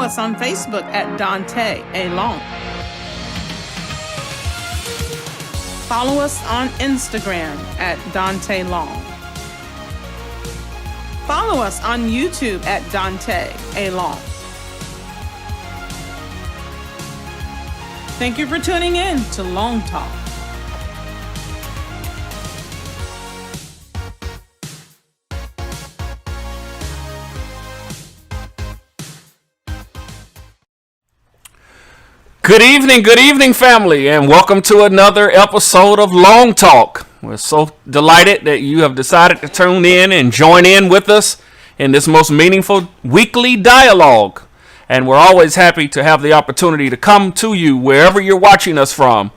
us on Facebook at Daunta A. Long. Follow us on Instagram at Daunta Long. Follow us on YouTube at Daunta A. Long. Thank you for tuning in to LongTalk. Good evening, family, and welcome to another episode of LongTalk. We're so delighted that you have decided to tune in and join in with us in this most meaningful weekly dialogue. And we're always happy to have the opportunity to come to you wherever you're watching us from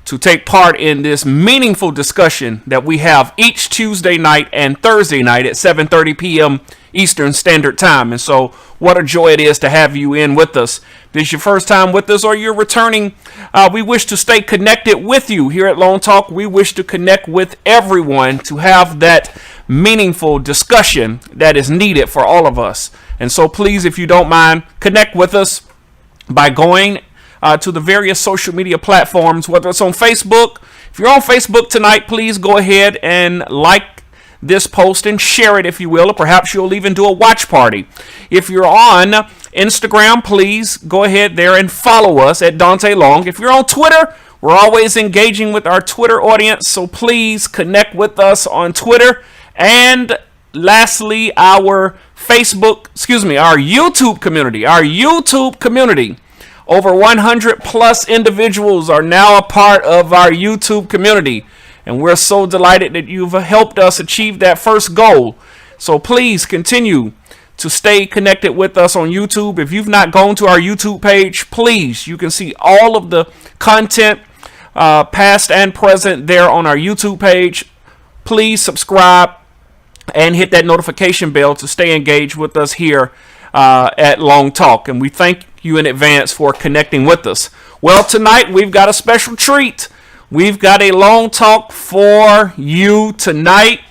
to take part in this meaningful discussion that we have each Tuesday night and Thursday night at 7:30 p.m. Eastern Standard Time. And so what a joy it is to have you in with us. If this is your first time with us or you're returning, we wish to stay connected with you here at LongTalk. We wish to connect with everyone to have that meaningful discussion that is needed for all of us. And so please, if you don't mind, connect with us by going to the various social media platforms, whether it's on Facebook. If you're on Facebook tonight, please go ahead and like this post and share it, if you will, or perhaps you'll even do a watch party. If you're on Instagram, please go ahead there and follow us at Daunta Long. If you're on Twitter, we're always engaging with our Twitter audience, so please connect with us on Twitter. And lastly, our YouTube community. Over 100 plus individuals are now a part of our YouTube community. And we're so delighted that you've helped us achieve that first goal. So please continue to stay connected with us on YouTube. If you've not gone to our YouTube page, please, you can see all of the content, past and present, there on our YouTube page. Please subscribe and hit that notification bell to stay engaged with us here at LongTalk. And we thank you in advance for connecting with us. Well, tonight we've got a special treat. We've got a long talk for you tonight.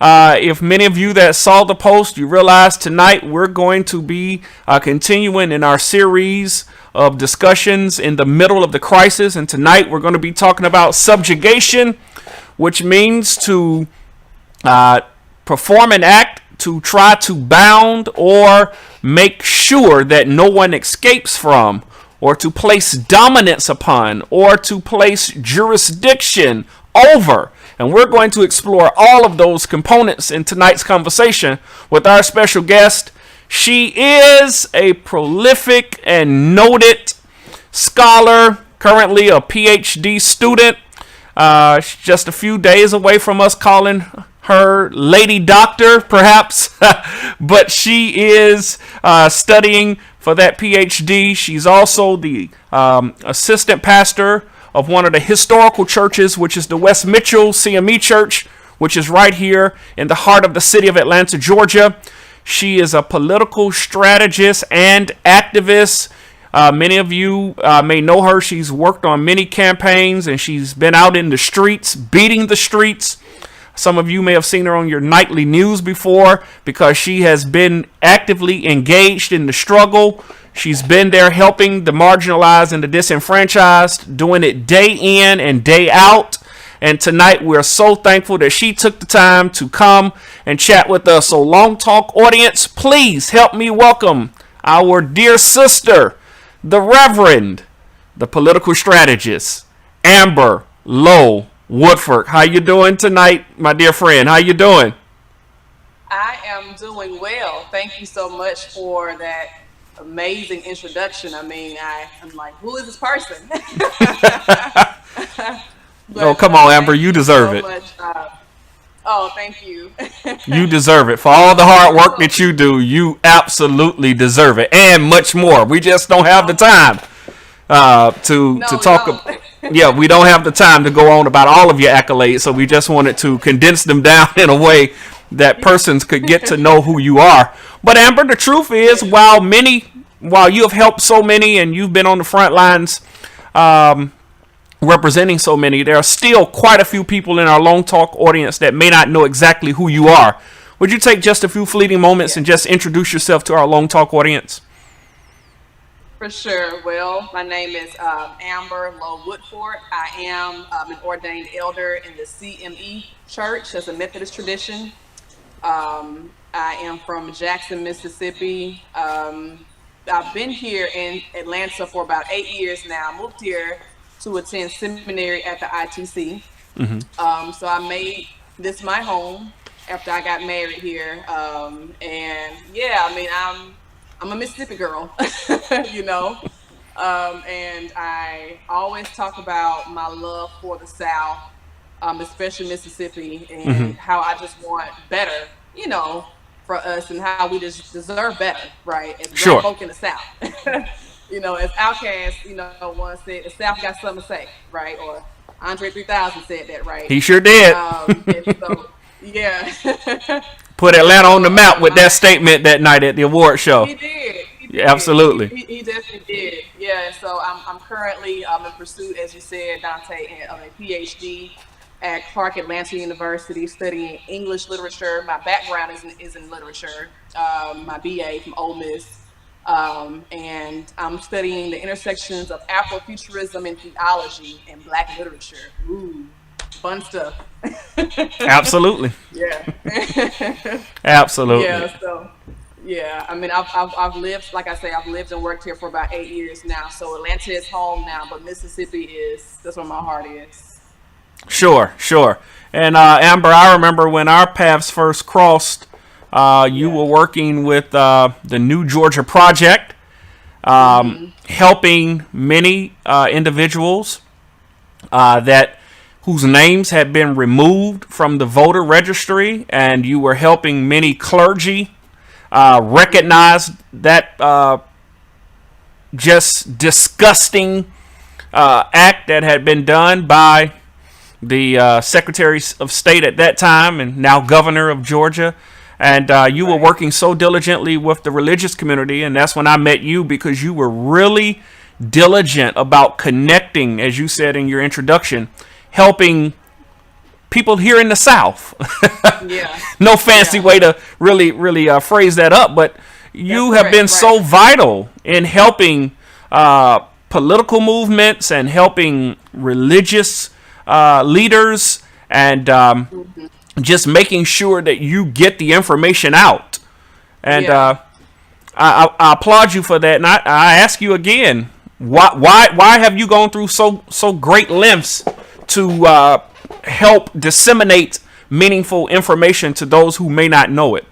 If many of you that saw the post, you realize tonight we're going to be continuing in our series of discussions in the middle of the crisis. And tonight we're going to be talking about subjugation, which means to perform an act to try to bound or make sure that no one escapes from, or to place dominance upon, or to place jurisdiction over. And we're going to explore all of those components in tonight's conversation with our special guest. She is a prolific and noted scholar, currently a PhD student. She's just a few days away from us calling her Lady Doctor, perhaps, but she is studying for that PhD. She's also the assistant pastor of one of the historical churches, which is the West Mitchell CME Church, which is right here in the heart of the city of Atlanta, Georgia. She is a political strategist and activist. Many of you may know her. She's worked on many campaigns, and she's been out in the streets, beating the streets. Some of you may have seen her on your nightly news before because she has been actively engaged in the struggle. She's been there helping the marginalized and the disenfranchised, doing it day in and day out. And tonight we're so thankful that she took the time to come and chat with us. So LongTalk audience, please help me welcome our dear sister, the Reverend, the political strategist, Amber Lowe-Woodfork. How you doing tonight, my dear friend? How you doing? I am doing well. Thank you so much for that amazing introduction. I mean, I'm like, who is this person? Oh, come on, Amber. You deserve it. Oh, thank you. You deserve it. For all the hard work that you do, you absolutely deserve it. And much more. We just don't have the time to talk. Yeah, we don't have the time to go on about all of your accolades. So we just wanted to condense them down in a way that persons could get to know who you are. But Amber, the truth is, while you have helped so many and you've been on the front lines representing so many, there are still quite a few people in our LongTalk audience that may not know exactly who you are. Would you take just a few fleeting moments and just introduce yourself to our LongTalk audience? For sure. Well, my name is Amber Lowe-Woodfork. I am an ordained elder in the CME Church. That's a Methodist tradition. I am from Jackson, Mississippi. I've been here in Atlanta for about 8 years now. I moved here to attend seminary at the ITC. So I made this my home after I got married here. And yeah, I mean, I'm a Mississippi girl, you know. And I always talk about my love for the South, especially Mississippi, and how I just want better, you know, for us, and how we just deserve better, right? As black folk in the South. You know, as Outkast, you know, once said, the South got something to say, right? Or Andre 3000 said that, right? He sure did. And so, yeah. Put Atlanta on the map with that statement that night at the award show. He did. Yeah, absolutely. He definitely did. Yeah. So I'm currently in pursuit, as you said, Daunta, of a PhD at Clark Atlanta University, studying English literature. My background is in literature. My BA from Ole Miss. And I'm studying the intersections of Afrofuturism and theology and Black literature. Ooh, fun stuff. Absolutely. Yeah. Absolutely. Yeah. So, yeah. I mean, I've lived, like I say, I've lived and worked here for about 8 years now. So Atlanta is home now, but Mississippi that's where my heart is. Sure. And Amber, I remember when our paths first crossed. You were working with the New Georgia Project, helping many individuals whose names had been removed from the voter registry, and you were helping many clergy recognize that just disgusting act that had been done by the Secretary of State at that time and now Governor of Georgia. And you were working so diligently with the religious community, and that's when I met you, because you were really diligent about connecting, as you said in your introduction, helping people here in the South. Yeah. No fancy way to really phrase that up, but you have been so vital in helping political movements and helping religious leaders and just making sure that you get the information out. And I applaud you for that. And I ask you again, why have you gone through so great lengths to help disseminate meaningful information to those who may not know it?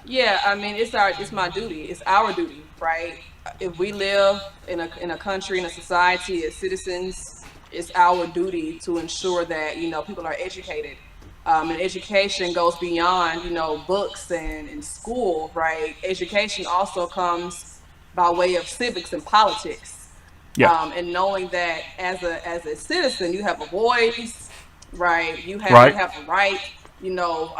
Yeah, I mean, it's my duty. It's our duty, right? If we live in a country, in a society, as citizens, it's our duty to ensure that, you know, people are educated. And education goes beyond, you know, books and school, right? Education also comes by way of civics and politics. Yeah. And knowing that as a citizen, you have a voice, right? You have the right, you know,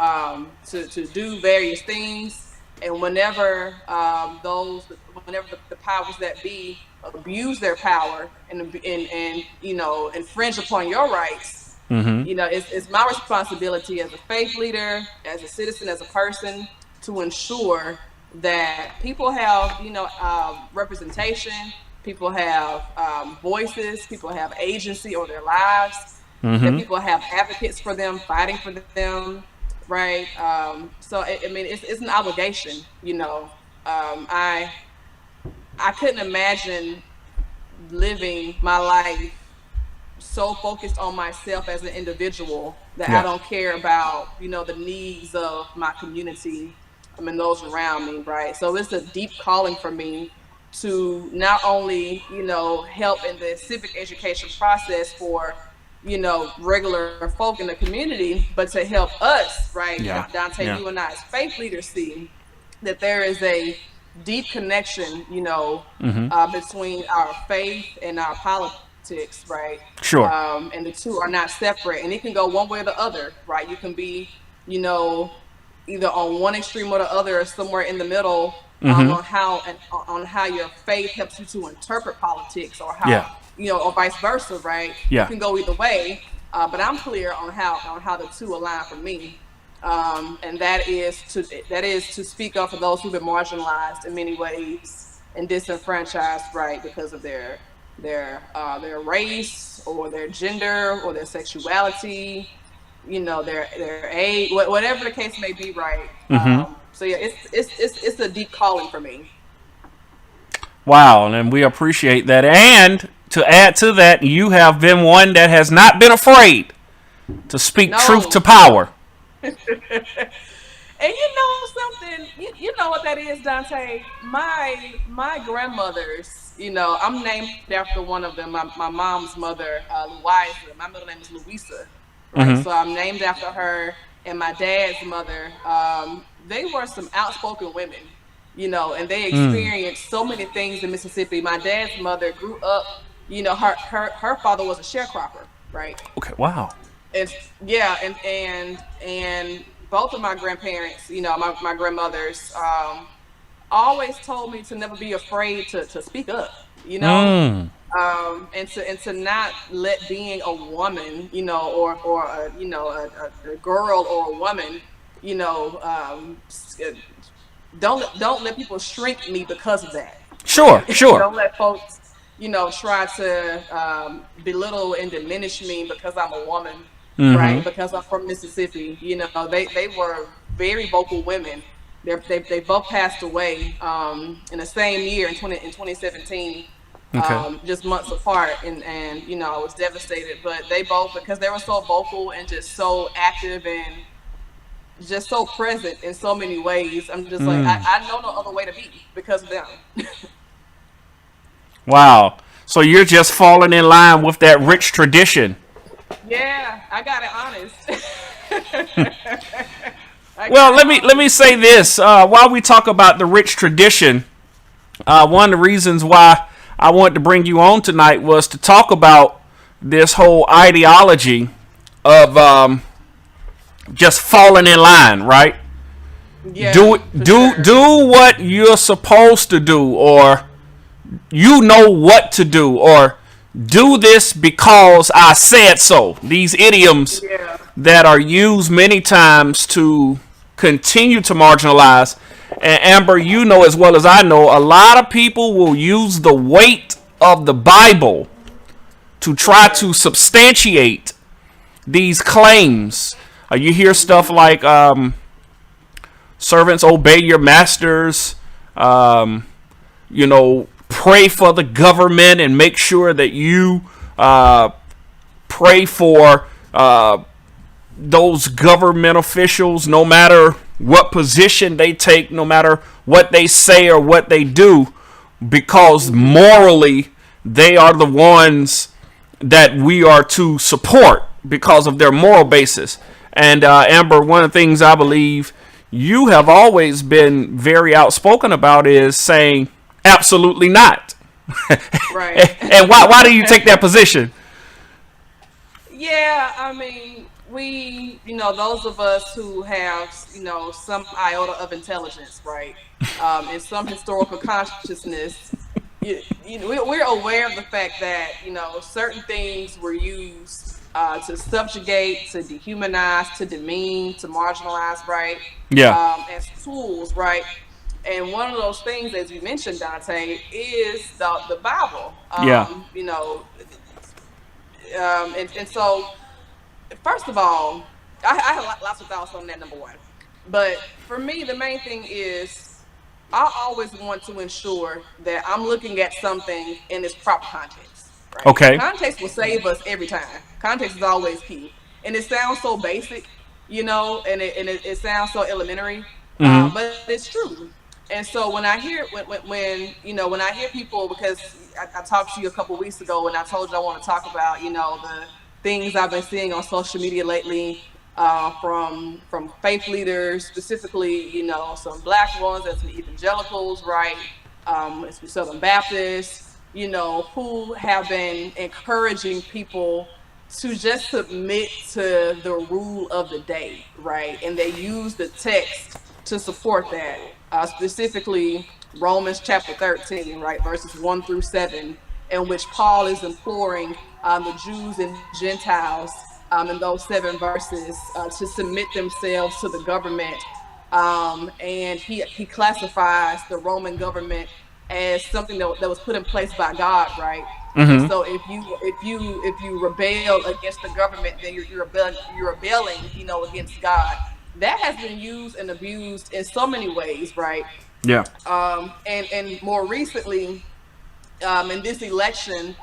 to do various things. And whenever the powers that be abuse their power and you know, infringe upon your rights, you know, it's my responsibility as a faith leader, as a citizen, as a person, to ensure that people have, you know, representation, people have voices, people have agency over their lives, that people have advocates for them, fighting for them, right? So I mean, it's an obligation, you know. I couldn't imagine living my life so focused on myself as an individual that I don't care about, you know, the needs of my community, I mean, those around me, right? So it's a deep calling for me to not only, you know, help in the civic education process for, you know, regular folk in the community, but to help us, right? Daunta, you and I as faith leaders see that there is a deep connection, you know, between our faith and our politics. Right. Sure. And the two are not separate, and it can go one way or the other, right? You can be, you know, either on one extreme or the other, or somewhere in the middle, on how your faith helps you to interpret politics, or how, you know, or vice versa, right? You can go either way, but I'm clear on how the two align for me, and that is to speak up for those who've been marginalized in many ways. and disenfranchised, right, because of their race or their gender or their sexuality, their age, whatever the case may be, right. So yeah, it's a deep calling for me. Wow, and we appreciate that. And to add to that, you have been one that has not been afraid to speak truth to power. And you know something, you know what that is, Dante. My grandmothers, I'm named after one of them. My mom's mother, Louisa. My middle name is Louisa, right? So I'm named after her. And my dad's mother, they were some outspoken women, and they experienced so many things in Mississippi. My dad's mother grew up, her father was a sharecropper, right? Okay, wow. And yeah, and both of my grandparents, my grandmothers, always told me to never be afraid to speak up, and to not let being a woman, or a girl or a woman, don't let people shrink me because of that. Sure. Don't let folks, try to belittle and diminish me because I'm a woman. Right, because I'm from Mississippi. They were very vocal women. They both passed away in the same year in 2017, just months apart, and I was devastated. But they both, because they were so vocal and just so active and just so present in so many ways. I'm just like, I know no other way to be because of them. Wow. So you're just falling in line with that rich tradition. Yeah, I got it honest. Well, let me say this. While we talk about the rich tradition, one of the reasons why I wanted to bring you on tonight was to talk about this whole ideology of just falling in line, right? Yeah, do what you're supposed to do, or you know what to do, or do this because I said so. These idioms that are used many times to continue to marginalize. And Amber, you know as well as I know, a lot of people will use the weight of the Bible to try to substantiate these claims. You hear stuff like servants, obey your masters, pray for the government and make sure that you pray for those government officials, no matter what position they take, no matter what they say or what they do, because morally they are the ones that we are to support because of their moral basis. And Amber, one of the things I believe you have always been very outspoken about is saying, absolutely not. Right. And why do you take that position? Yeah, I mean, we, those of us who have, some iota of intelligence, right, and some historical consciousness, we're aware of the fact that, certain things were used to subjugate, to dehumanize, to demean, to marginalize, right? Yeah. As tools, right? And one of those things, as you mentioned, Dante, is the Bible. And so, first of all, I have lots of thoughts on that, number one. But for me, the main thing is I always want to ensure that I'm looking at something in its proper context. Right? Okay. Context will save us every time. Context is always key. And it sounds so basic, and it sounds so elementary, but it's true. And so when I hear when I hear people, because I talked to you a couple of weeks ago and I told you I want to talk about the things I've been seeing on social media lately, from faith leaders, specifically some black ones and some evangelicals, right, some Southern Baptists, who have been encouraging people to just submit to the rule of the day, right, and they use the text to support that. Specifically Romans chapter 13, right, verses 1 through 7, in which Paul is imploring the Jews and Gentiles in those 7 verses to submit themselves to the government. And he classifies the Roman government as something that was put in place by God, right? Mm-hmm. So if you rebel against the government, then you're rebelling, against God. That has been used and abused in so many ways, right? Yeah. And more recently, in this election,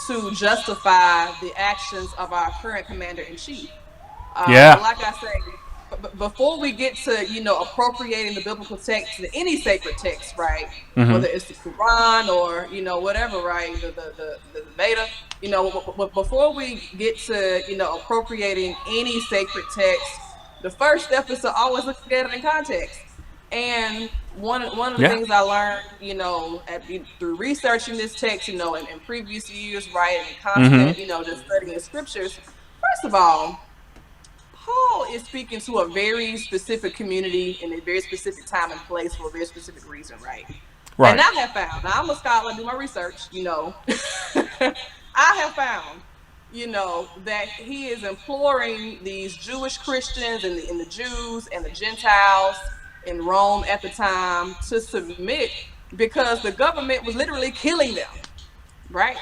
to justify the actions of our current commander in chief. But Yeah. like I say, before we get to appropriating the biblical text in any sacred text, right? Mm-hmm. Whether it's the Quran or whatever, right? The Veda, before we get to appropriating any sacred text, the first step is to always look at it in context. And one of the Yeah. things I learned, through researching this text, in previous years, right, and constant, Mm-hmm. just studying the scriptures. First of all, Paul is speaking to a very specific community in a very specific time and place for a very specific reason, right? Right. And I have found, now I'm a scholar, I do my research, I have found, that he is imploring these Jewish Christians and the Jews and the Gentiles in Rome at the time to submit because the government was literally killing them, right?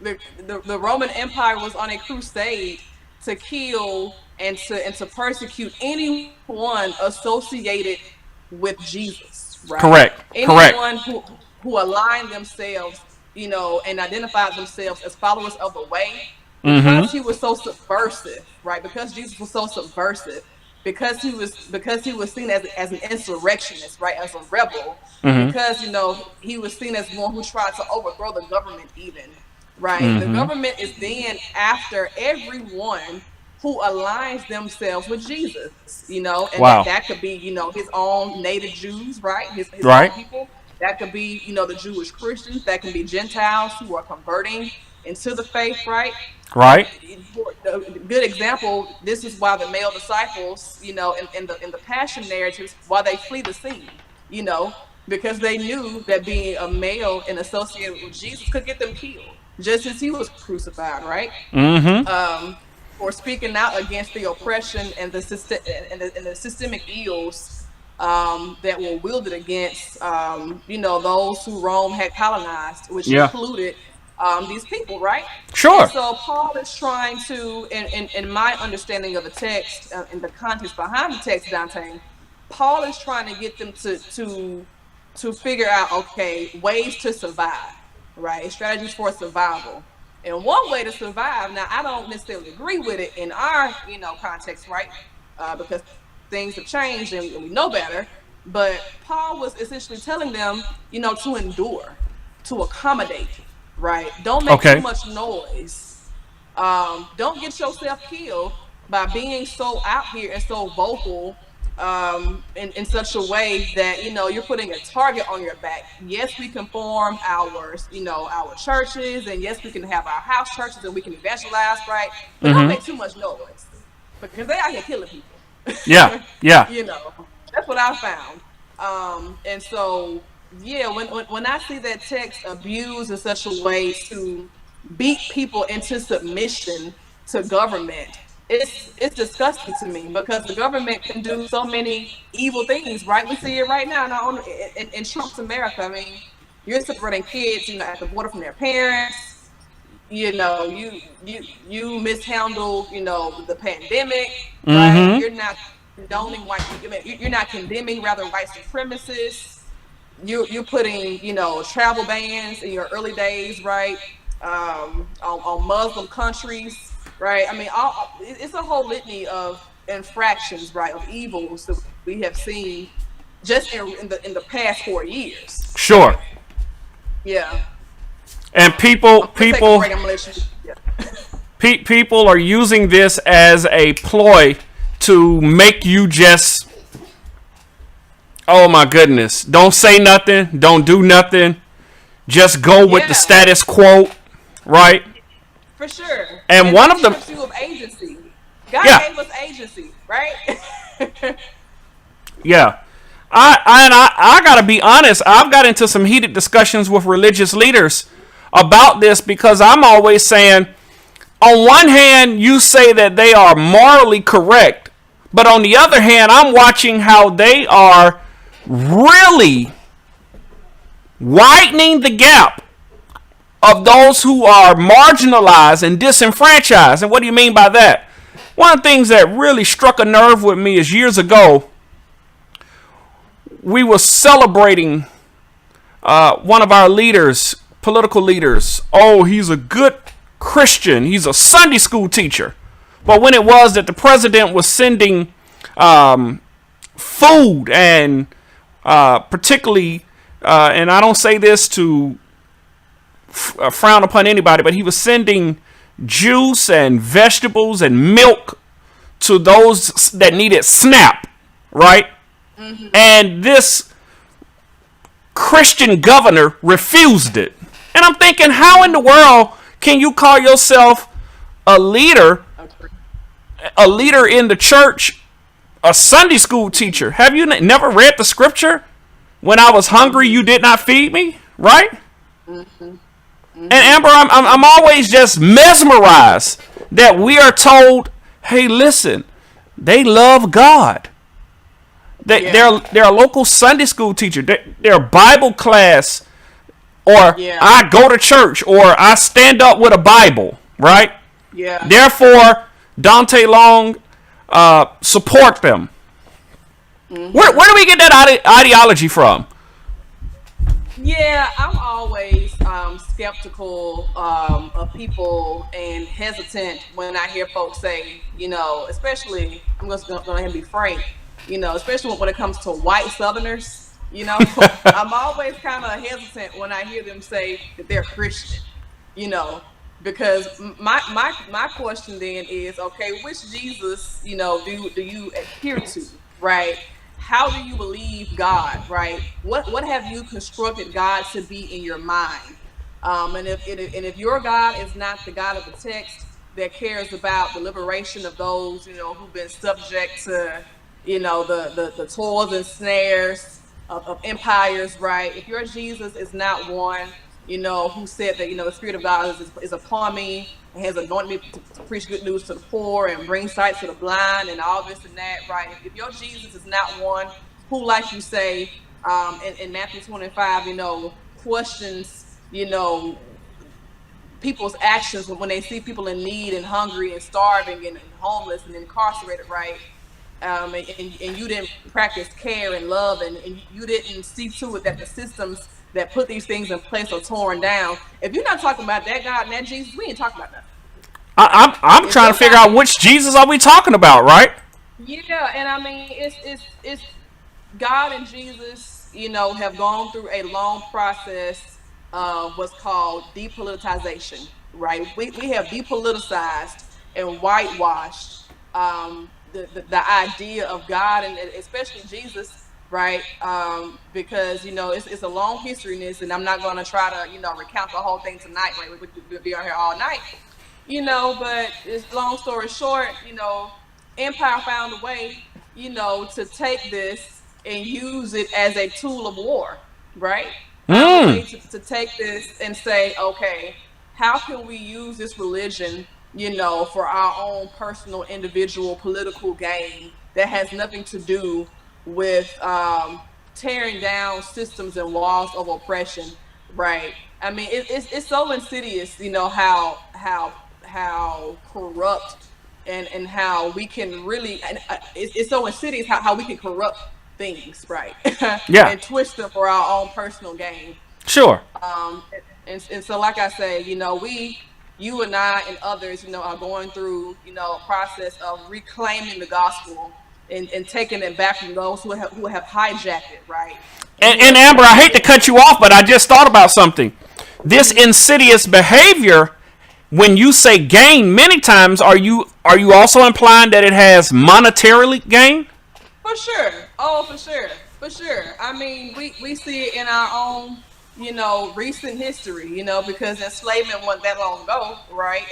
the Roman Empire was on a crusade to kill and to persecute anyone associated with Jesus, right? Correct. Anyone who aligned themselves, and identified themselves as followers of the way, because he was so subversive, right? Because Jesus was so subversive, because he was seen as an insurrectionist, right? As a rebel, because he was seen as one who tried to overthrow the government, even, right? The government is then after everyone who aligns themselves with Jesus, and Wow. that could be, his own native Jews, right? His Right. own people. That could be, the Jewish Christians. That can be Gentiles who are converting into the faith, right? Right. A good example. This is why the male disciples, in the Passion narratives, why they flee the scene, because they knew that being a male and associated with Jesus could get them killed, just as he was crucified, right? Mm-hmm. For speaking out against the oppression and the systemic ills that were wielded against, those who Rome had colonized, which included these people, right? Sure. And so Paul is trying to, in my understanding of the text, in the context behind the text, Daunta, Paul is trying to get them to figure out, okay, ways to survive, right? Strategies for survival. And one way to survive, now I don't necessarily agree with it in our, context, right? Because things have changed and we know better. But Paul was essentially telling them, to endure, to accommodate, right? Don't make too much noise. Don't get yourself killed by being so out here and so vocal in such a way that you're putting a target on your back. Yes, we can form our churches, and yes, we can have our house churches and we can evangelize, right? But don't make too much noise because they out here killing people. Yeah. That's what I found. And so when I see that text abused in such a way to beat people into submission to government, it's disgusting to me, because the government can do so many evil things, right? We see it right now in Trump's America. I mean, you're separating kids, at the border from their parents. You mishandle, the pandemic, right? You're not condoning you're not condemning white supremacists. You're putting, travel bans in your early days, right? On Muslim countries. Right, I mean, it's a whole litany of infractions, right, of evils that we have seen just in the past 4 years. Sure. Yeah. And people are using this as a ploy to make you just, oh my goodness, don't say nothing, don't do nothing, just go with the status quo, right? For sure. And one of them, you of agency. God gave us agency, right? Yeah. I gotta be honest, I've got into some heated discussions with religious leaders about this, because I'm always saying, on one hand, you say that they are morally correct, but on the other hand, I'm watching how they are really widening the gap of those who are marginalized and disenfranchised. And what do you mean by that? One of the things that really struck a nerve with me is years ago, we were celebrating one of our leaders, political leaders. Oh, he's a good Christian. He's a Sunday school teacher. But when it was that the president was sending food and particularly, and I don't say this to frown upon anybody, but he was sending juice and vegetables and milk to those that needed SNAP, right? Mm-hmm. And this Christian governor refused it. And I'm thinking, how in the world can you call yourself a leader in the church, a Sunday school teacher? Have you never read the scripture? When I was hungry, you did not feed me, right? Mm-hmm. Mm-hmm. And Amber, I'm always just mesmerized that we are told, hey, listen, they love God. They're a local Sunday school teacher. They're Bible class, or I go to church, or I stand up with a Bible, right? Yeah. Therefore, Daunta Long, support them. Mm-hmm. Where do we get that ideology from? Yeah, I'm always skeptical of people and hesitant when I hear folks say, especially, I'm just going to be frank, especially when it comes to white Southerners, I'm always kind of hesitant when I hear them say that they're Christian, because my question then is, okay, which Jesus, do you adhere to, right? How do you believe God, right? What have you constructed God to be in your mind? And if your God is not the God of the text that cares about the liberation of those, who've been subject to, the toils and snares of empires, right? If your Jesus is not one, who said that, the Spirit of God is upon me and has anointed me to preach good news to the poor and bring sight to the blind and all this and that, right? If your Jesus is not one who, like you say, in Matthew 25, questions, people's actions when they see people in need and hungry and starving and homeless and incarcerated, right? And you didn't practice care and love and you didn't see to it that the systems that put these things in place are torn down. If you're not talking about that God and that Jesus, we ain't talking about nothing. I'm trying to figure out which Jesus are we talking about, right? Yeah, and I mean it's God and Jesus, have gone through a long process of what's called depoliticization, right? We have depoliticized and whitewashed the idea of God and especially Jesus, right? Because it's a long history in this, and I'm not going to try to recount the whole thing tonight. Right? We'll be on here all night, But it's long story short, Empire found a way, to take this and use it as a tool of war, right? To take this and say, okay, how can we use this religion, for our own personal, individual, political gain that has nothing to do with tearing down systems and walls of oppression, right? I mean, it's so insidious, how corrupt and how we can really, and it's so insidious how we can corrupt things, right? Yeah. And twist them for our own personal gain. Sure. And so, like I say, you and I and others, are going through, a process of reclaiming the gospel and taking it back from those who have hijacked it, right? And Amber, I hate to cut you off, but I just thought about something. This insidious behavior, when you say gain, many times are you also implying that it has monetarily gain? For sure. Oh, for sure. I mean, we see it in our own, recent history, because enslavement wasn't that long ago, right?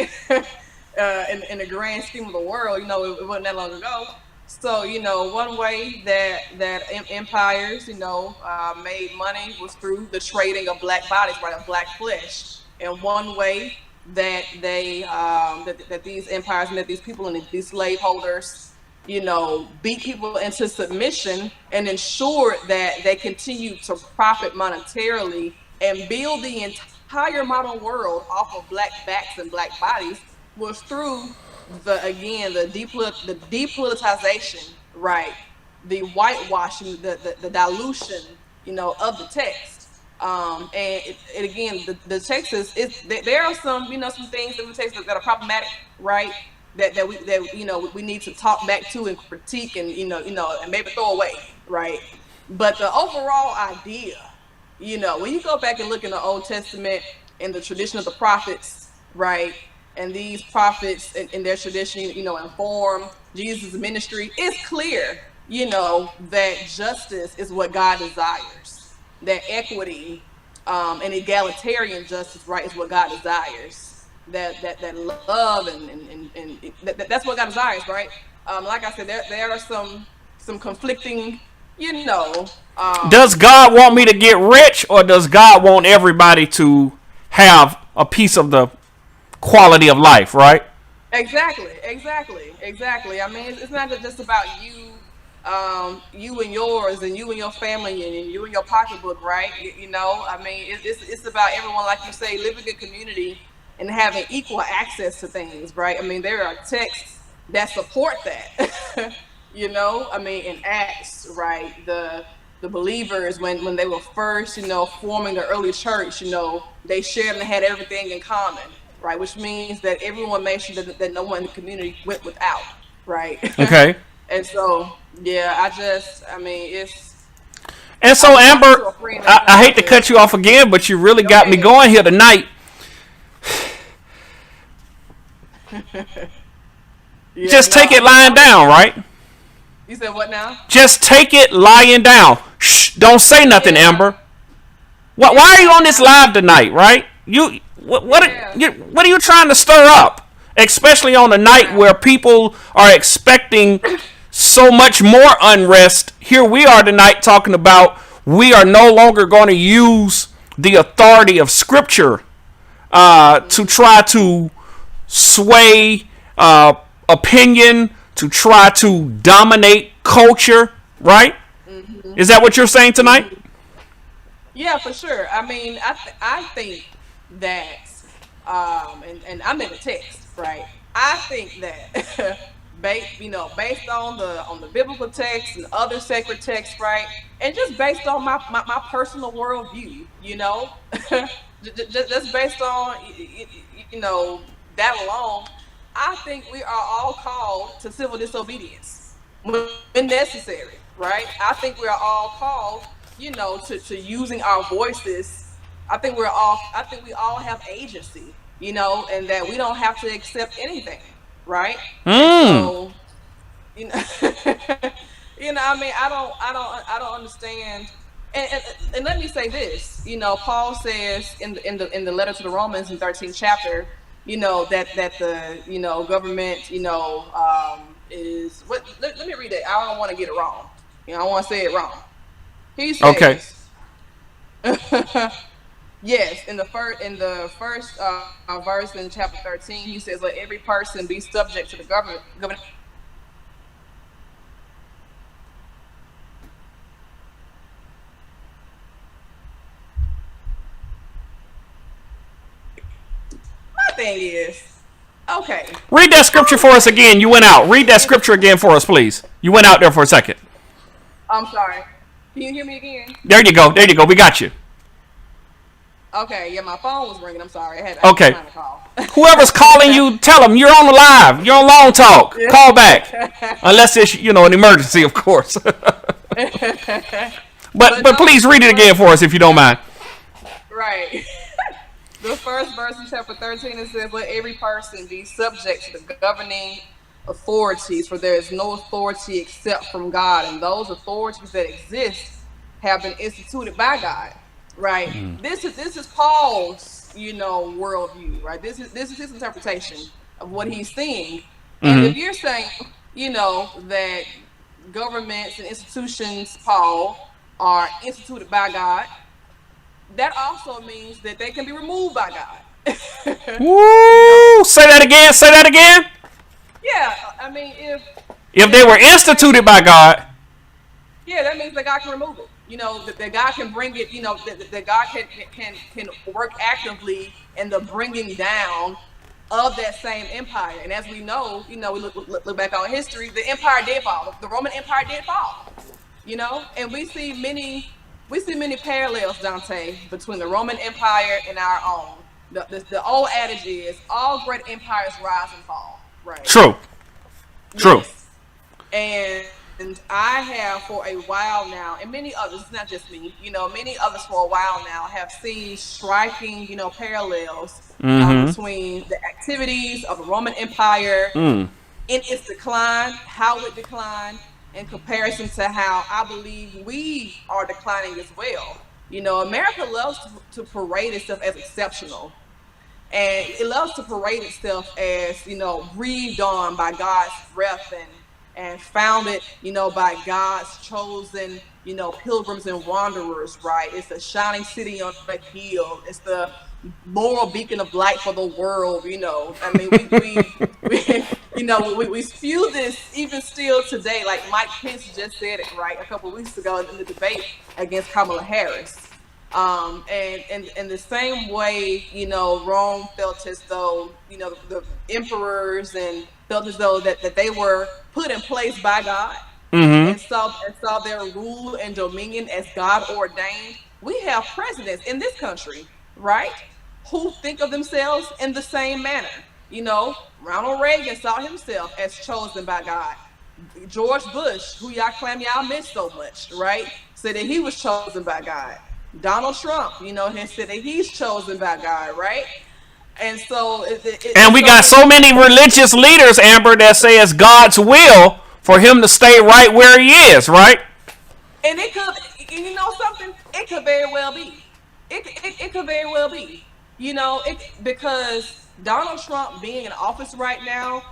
In the grand scheme of the world, it wasn't that long ago. So, one way that empires, made money was through the trading of black bodies, right, of black flesh. And one way that they, that these empires and that these people and these slaveholders, beat people into submission and ensure that they continue to profit monetarily and build the entire modern world off of black backs and black bodies was through the depoliticization, right? The whitewashing, the dilution, of the text. And again, the text there are some things in the text that are problematic, right? That we need to talk back to and critique and and maybe throw away, right? But the overall idea, when you go back and look in the Old Testament and the tradition of the prophets, right? And these prophets in their tradition, inform Jesus' ministry, it's clear, that justice is what God desires, that equity and egalitarian justice, right, is what God desires. That love and that's what God desires, right? Like I said, there are some conflicting, does God want me to get rich, or does God want everybody to have a piece of the quality of life, right? Exactly. I mean, it's not just about you and yours and you and your family and you and your pocketbook, right? I mean, it's about everyone, like you say, living in community and having equal access to things, right? I mean, there are texts that support that. I mean, in Acts, right? The believers, when they were first, forming the early church, they shared and had everything in common, right? Which means that everyone made sure that no one in the community went without, right? Okay. And so, yeah, it's... And so, Amber, I hate to cut you off again, but you really got me going here tonight. Just take it lying down, right? You said what now? Just take it lying down. Shh, don't say nothing, Amber. Why are you on this live tonight, right? What are you trying to stir up? Especially on a night where people are expecting so much more unrest. Here we are tonight talking about we are no longer going to use the authority of Scripture to try to sway opinion, to try to dominate culture, right? Mm-hmm. Is that what you're saying tonight? Yeah, for sure. I mean, I think that, and I'm in the text, right? I think that, based on the biblical text and other sacred texts, right, and just based on my personal worldview, just based on that alone, I think we are all called to civil disobedience when necessary, right? I think we are all called, to using our voices. I think we all have agency, and that we don't have to accept anything, right? So, I mean, I don't understand. And let me say this, Paul says in the letter to the Romans in 13th chapter, that the government, is what? Let me read it. I don't want to get it wrong. I don't want to say it wrong. He says, okay. Yes, in the first verse in chapter 13, he says, "Let every person be subject to the government." My thing is, okay. Read that scripture for us again. You went out. Read that scripture again for us, please. You went out there for a second. I'm sorry. Can you hear me again? There you go. We got you. Okay, yeah, my phone was ringing. I'm sorry. I had okay. to call. Whoever's calling you, tell them you're on the live. You're on LongTalk. Yeah. Call back. Unless it's, an emergency, of course. but please read it again for us if you don't mind. Right. The first verse in chapter 13, it says, "Let every person be subject to the governing authorities, for there is no authority except from God, and those authorities that exist have been instituted by God." Right. Mm. This is Paul's, worldview, right? This is his interpretation of what he's seeing. And if you're saying, that governments and institutions, Paul, are instituted by God, that also means that they can be removed by God. Woo! Say that again. Yeah, I mean, If they were instituted by God. Yeah, that means that God can remove it. That God can bring it. That God can work actively in the bringing down of that same empire. And as we know, we look back on history, the empire did fall. The Roman Empire did fall. And we see many parallels, Dante, between the Roman Empire and our own. The old adage is all great empires rise and fall. Right. True. Yes. And I have for a while now, and many others, it's not just me, many others for a while now have seen striking, parallels between the activities of the Roman Empire in its decline, how it declined, in comparison to how I believe we are declining as well. America loves to parade itself as exceptional. And it loves to parade itself as, breathed on by God's breath and founded, by God's chosen, pilgrims and wanderers, right? It's the shining city on the hill. It's the moral beacon of light for the world, I mean, we spew this even still today, like Mike Pence just said it, right, a couple of weeks ago in the debate against Kamala Harris. And in the same way, Rome felt as though, the emperors and felt as though that they were put in place by God and saw their rule and dominion as God ordained. We have presidents in this country, right, who think of themselves in the same manner. Ronald Reagan saw himself as chosen by God. George Bush, who y'all claim y'all miss so much, right, said that he was chosen by God. Donald Trump, has said that he's chosen by God, right? And so, and we got so many religious leaders, Amber, that say it's God's will for him to stay right where he is, right? And it could, something, it could very well be. It could very well be, because Donald Trump being in office right now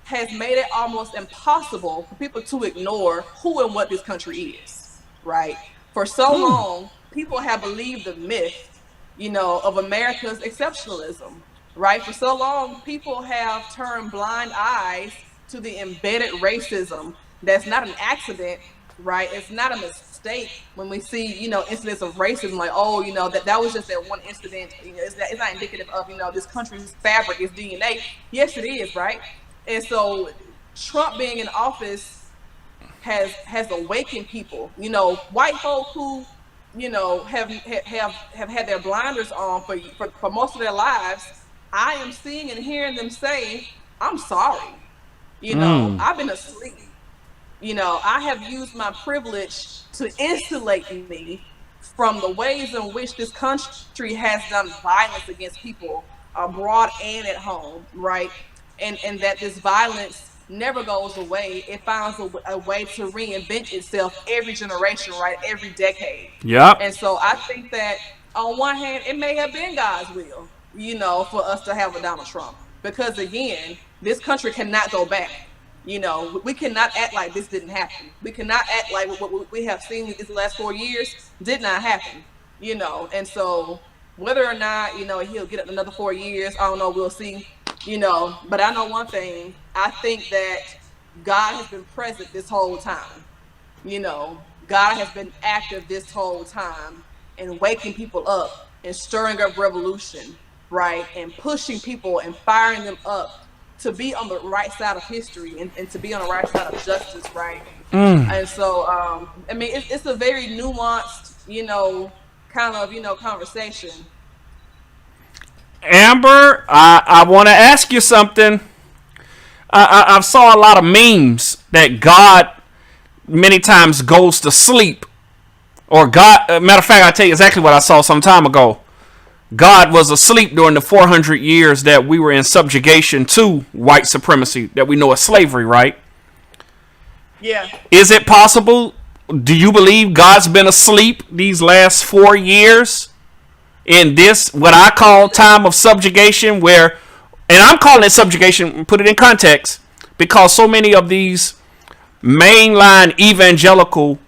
has made it almost impossible for people to ignore who and what this country is, right? For so long, people have believed the myth, of America's exceptionalism, right? For so long, people have turned blind eyes to the embedded racism that's not an accident, right? It's not a mistake when we see, incidents of racism, like, oh, that was just that one incident. It's not indicative of, this country's fabric, its DNA. Yes, it is, right? And so Trump being in office has awakened people, white folk who, have had their blinders on for most of their lives. I am seeing and hearing them say, I'm sorry. I've been asleep. I have used my privilege to insulate me from the ways in which this country has done violence against people abroad and at home, right? And that this violence never goes away. It finds a way to reinvent itself every generation, right? Every decade. Yeah. And so I think that on one hand, it may have been God's will, for us to have a Donald Trump. Because again, this country cannot go back. We cannot act like this didn't happen. We cannot act like what we have seen these last 4 years did not happen. And so whether or not, he'll get another 4 years, I don't know, we'll see. But I know one thing. I think that God has been present this whole time. God has been active this whole time and waking people up and stirring up revolution, right? And pushing people and firing them up to be on the right side of history and to be on the right side of justice, right? And so, I mean, it's a very nuanced, kind of, conversation. Amber, I want to ask you something. I've saw a lot of memes that God many times goes to sleep. Or God, matter of fact, I'll tell you exactly what I saw some time ago. God was asleep during the 400 years that we were in subjugation to white supremacy, that we know as slavery, right? Yeah. Is it possible? Do you believe God's been asleep these last 4 years in this, what I call time of subjugation, where, and I'm calling it subjugation, put it in context, because so many of these mainline evangelical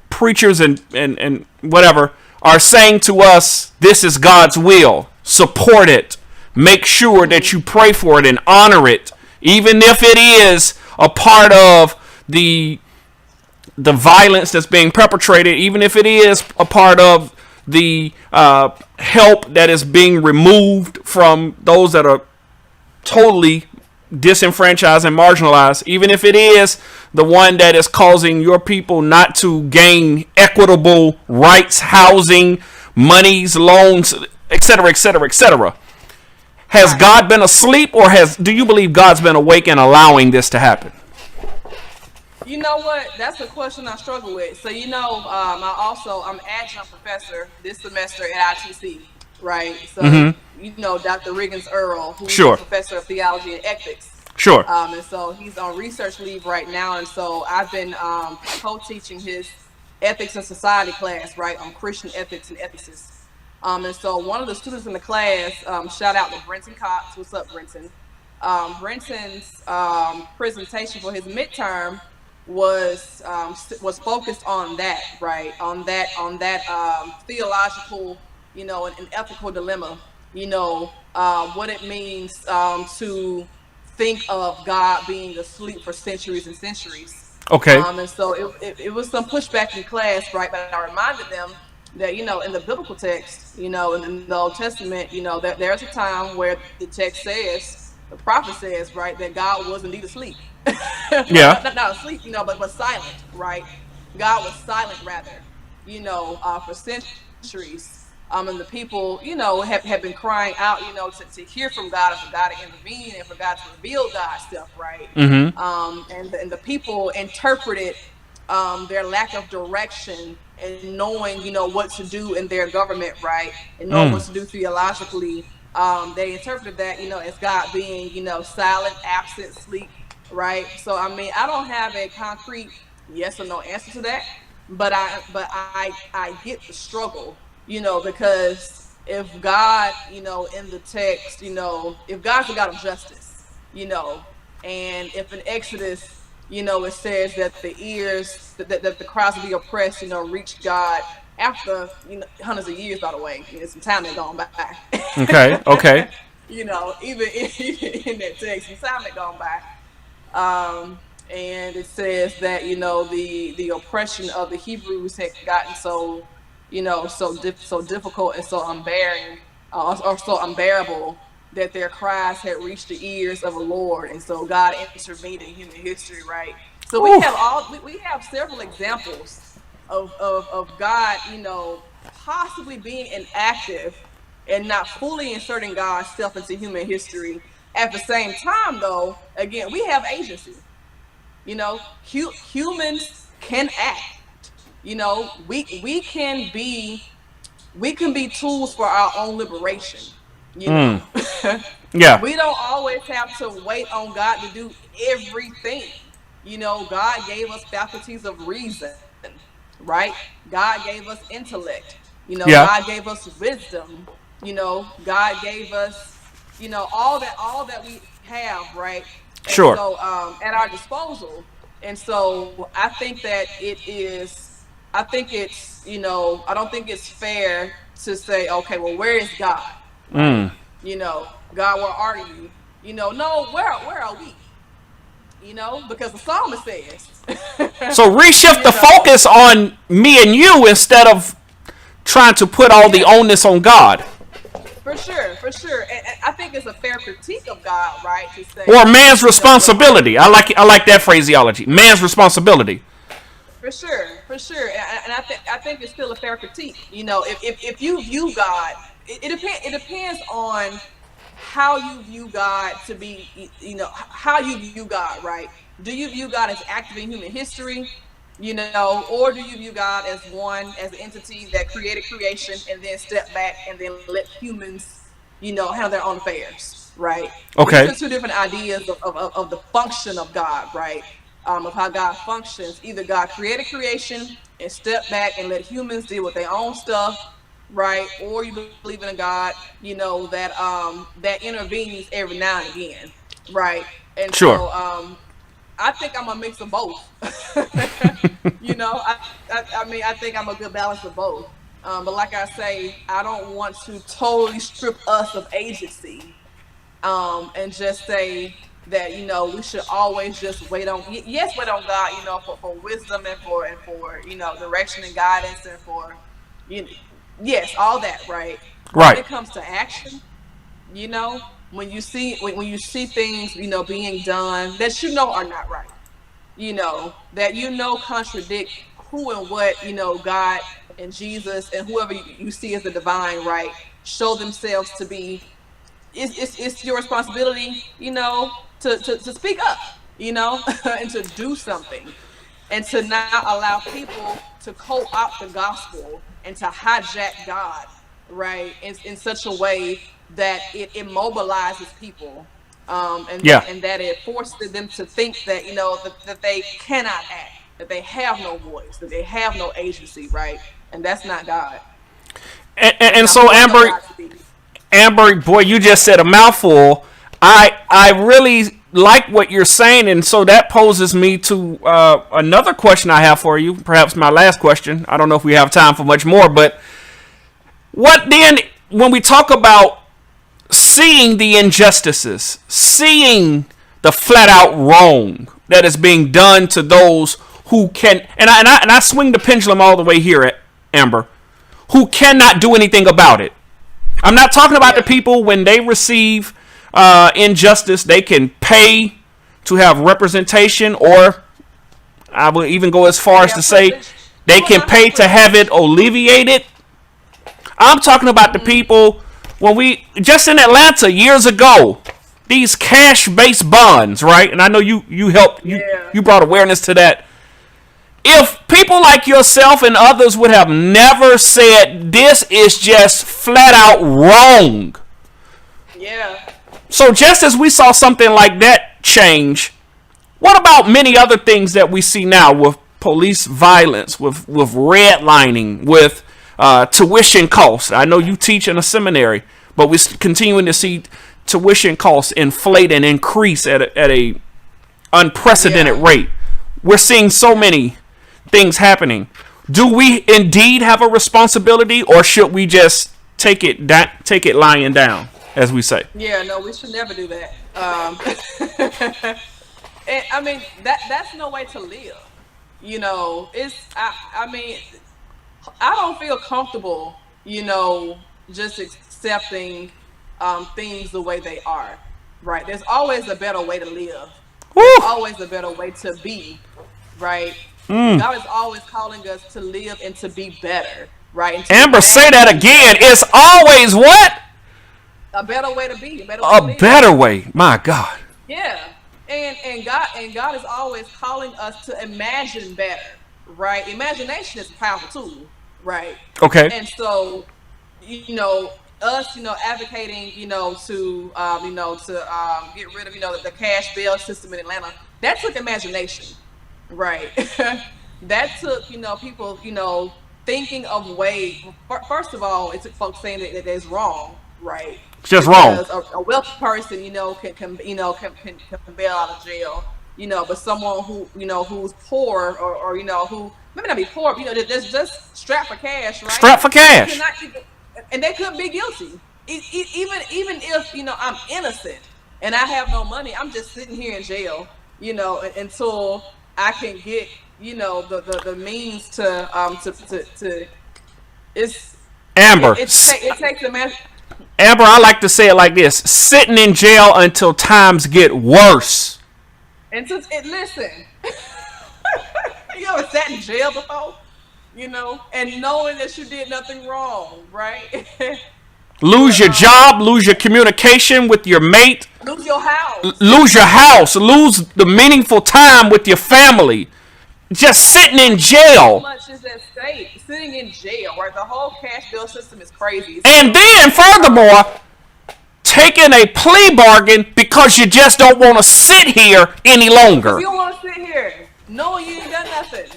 preachers and whatever are saying to us, this is God's will, support it, make sure that you pray for it and honor it even if it is a part of the violence that's being perpetrated, even if it is a part of the help that is being removed from those that are totally disenfranchised and marginalized, even if it is the one that is causing your people not to gain equitable rights, housing, monies, loans, etc., etc., etc. Has God been asleep, or do you believe God's been awake and allowing this to happen? You know what? That's a question I struggle with. So, I'm adjunct professor this semester at ITC, right? So, Dr. Riggins Earl, who's a professor of theology and ethics. Sure. And so he's on research leave right now. And so I've been co-teaching his ethics and society class, right, on Christian ethics and ethicists. And so one of the students in the class, shout out to Brenton Cox. What's up, Brenton? Brenton's presentation for his midterm was focused on that, right? On that theological, and ethical dilemma, what it means to think of God being asleep for centuries and centuries. Okay. And so it was some pushback in class, right? But I reminded them that, in the biblical text, in the Old Testament, that there's a time where the text says, the prophet says, right, that God was indeed asleep. Yeah. not asleep, but silent, right? God was silent, rather, for centuries. And the people, have been crying out, to hear from God and for God to intervene and for God to reveal God's stuff, right? And the people interpreted their lack of direction and knowing, what to do in their government, right? And knowing what to do theologically. They interpreted that, as God being, silent, absent, sleep, right? So, I don't have a concrete yes or no answer to that, but I get the struggle, because if God, in the text, if God's a God of justice, and if in Exodus, it says that the ears, that the cries of the oppressed, reach God after, hundreds of years, by the way, some time had gone by. Okay. Even in that text, some time had gone by. And it says that, the oppression of the Hebrews had gotten so, so difficult and so unbearing, or so unbearable, that their cries had reached the ears of the Lord, and so God intervened in human history, right? So we have several examples of God, possibly being inactive and not fully inserting God's self into human history. At the same time, though, again, we have agency. Humans can act. We can be tools for our own liberation. Yeah. We don't always have to wait on God to do everything. God gave us faculties of reason, right? God gave us intellect. God gave us wisdom. God gave us, all that we have, right? And sure. So, at our disposal. And so I think that it's, I don't think it's fair to say, okay, well, where is God? God, where are you? No, where are we? Because the psalmist says. So reshift the focus on me and you instead of trying to put all the onus on God. For sure. And I think it's a fair critique of God, right? To say, or man's responsibility. I like that phraseology. Man's responsibility. For sure. And I think it's still a fair critique. If you view God, it depends on how you view God to be, how you view God, right? Do you view God as active in human history, or do you view God as an entity that created creation and then step back and then let humans, handle their own affairs, right? Okay. These are two different ideas of the function of God, right? Of how God functions. Either God created creation and stepped back and let humans deal with their own stuff, right? Or you believe in a God, that intervenes every now and again, right? And sure. So, I think I'm a mix of both. I think I'm a good balance of both. But like I say, I don't want to totally strip us of agency, and just say, that we should always just wait on wait on God, for wisdom and for direction and guidance and for yes, all that, right? Right. When it comes to action, when you see things being done that are not right, that contradict who and what God and Jesus and whoever you see as the divine, right, show themselves to be. It's your responsibility, to speak up, and to do something, and to not allow people to co-opt the gospel and to hijack God, right, in such a way that it immobilizes people, and that it forces them to think that that they cannot act, that they have no voice, that they have no agency, right, and that's not God. And so Amber, boy, you just said a mouthful. I really like what you're saying, and so that poses me to another question I have for you, perhaps my last question. I don't know if we have time for much more, but what then, when we talk about seeing the injustices, seeing the flat-out wrong that is being done to those who can, and I swing the pendulum all the way here, Amber, who cannot do anything about it. I'm not talking about the people when they receive injustice, they can pay to have representation, or I will even go as far as to say they can pay to have it alleviated. I'm talking about the people when we, just in Atlanta years ago, these cash-based bonds, right? And I know you helped, you brought awareness to that. If people like yourself and others would have never said, this is just flat out wrong. Yeah. So just as we saw something like that change, what about many other things that we see now with police violence, with redlining, with tuition costs? I know you teach in a seminary, but we're continuing to see tuition costs inflate and increase at a unprecedented rate. We're seeing so many things happening. Do we indeed have a responsibility, or should we just take it lying down, as we say? Yeah, no, we should never do that. And, I mean, that's no way to live. I mean, I don't feel comfortable, just accepting things the way they are. Right? There's always a better way to live. There's always a better way to be. Right? God is always calling us to live and to be better, right? Amber, say that again. It's always what? A better way to be. A better way. My God. Yeah, and God is always calling us to imagine better, right? Imagination is a powerful tool, right? Okay. And so, us, advocating, to get rid of, the cash bail system in Atlanta. That took imagination. Right. That took, people, thinking of ways. First of all, it took folks saying that it's wrong, right? It's just wrong. A wealthy person, can bail out of jail, but someone who, who's poor or who maybe not be poor, but, just strapped for cash, right? Strapped for cash. And they couldn't be guilty. Even if, I'm innocent and I have no money, I'm just sitting here in jail, until I can get, the means to it's Amber. It takes a man. Amber, I like to say it like this: sitting in jail until times get worse. And listen, you ever sat in jail before? And knowing that you did nothing wrong, right? Lose your job, lose your communication with your mate. Lose your house. Lose the meaningful time with your family. Just sitting in jail. How much is at stake? Sitting in jail, right? The whole cash bill system is crazy. And then, furthermore, taking a plea bargain because you just don't want to sit here any longer. You don't want to sit here. No, you ain't done nothing.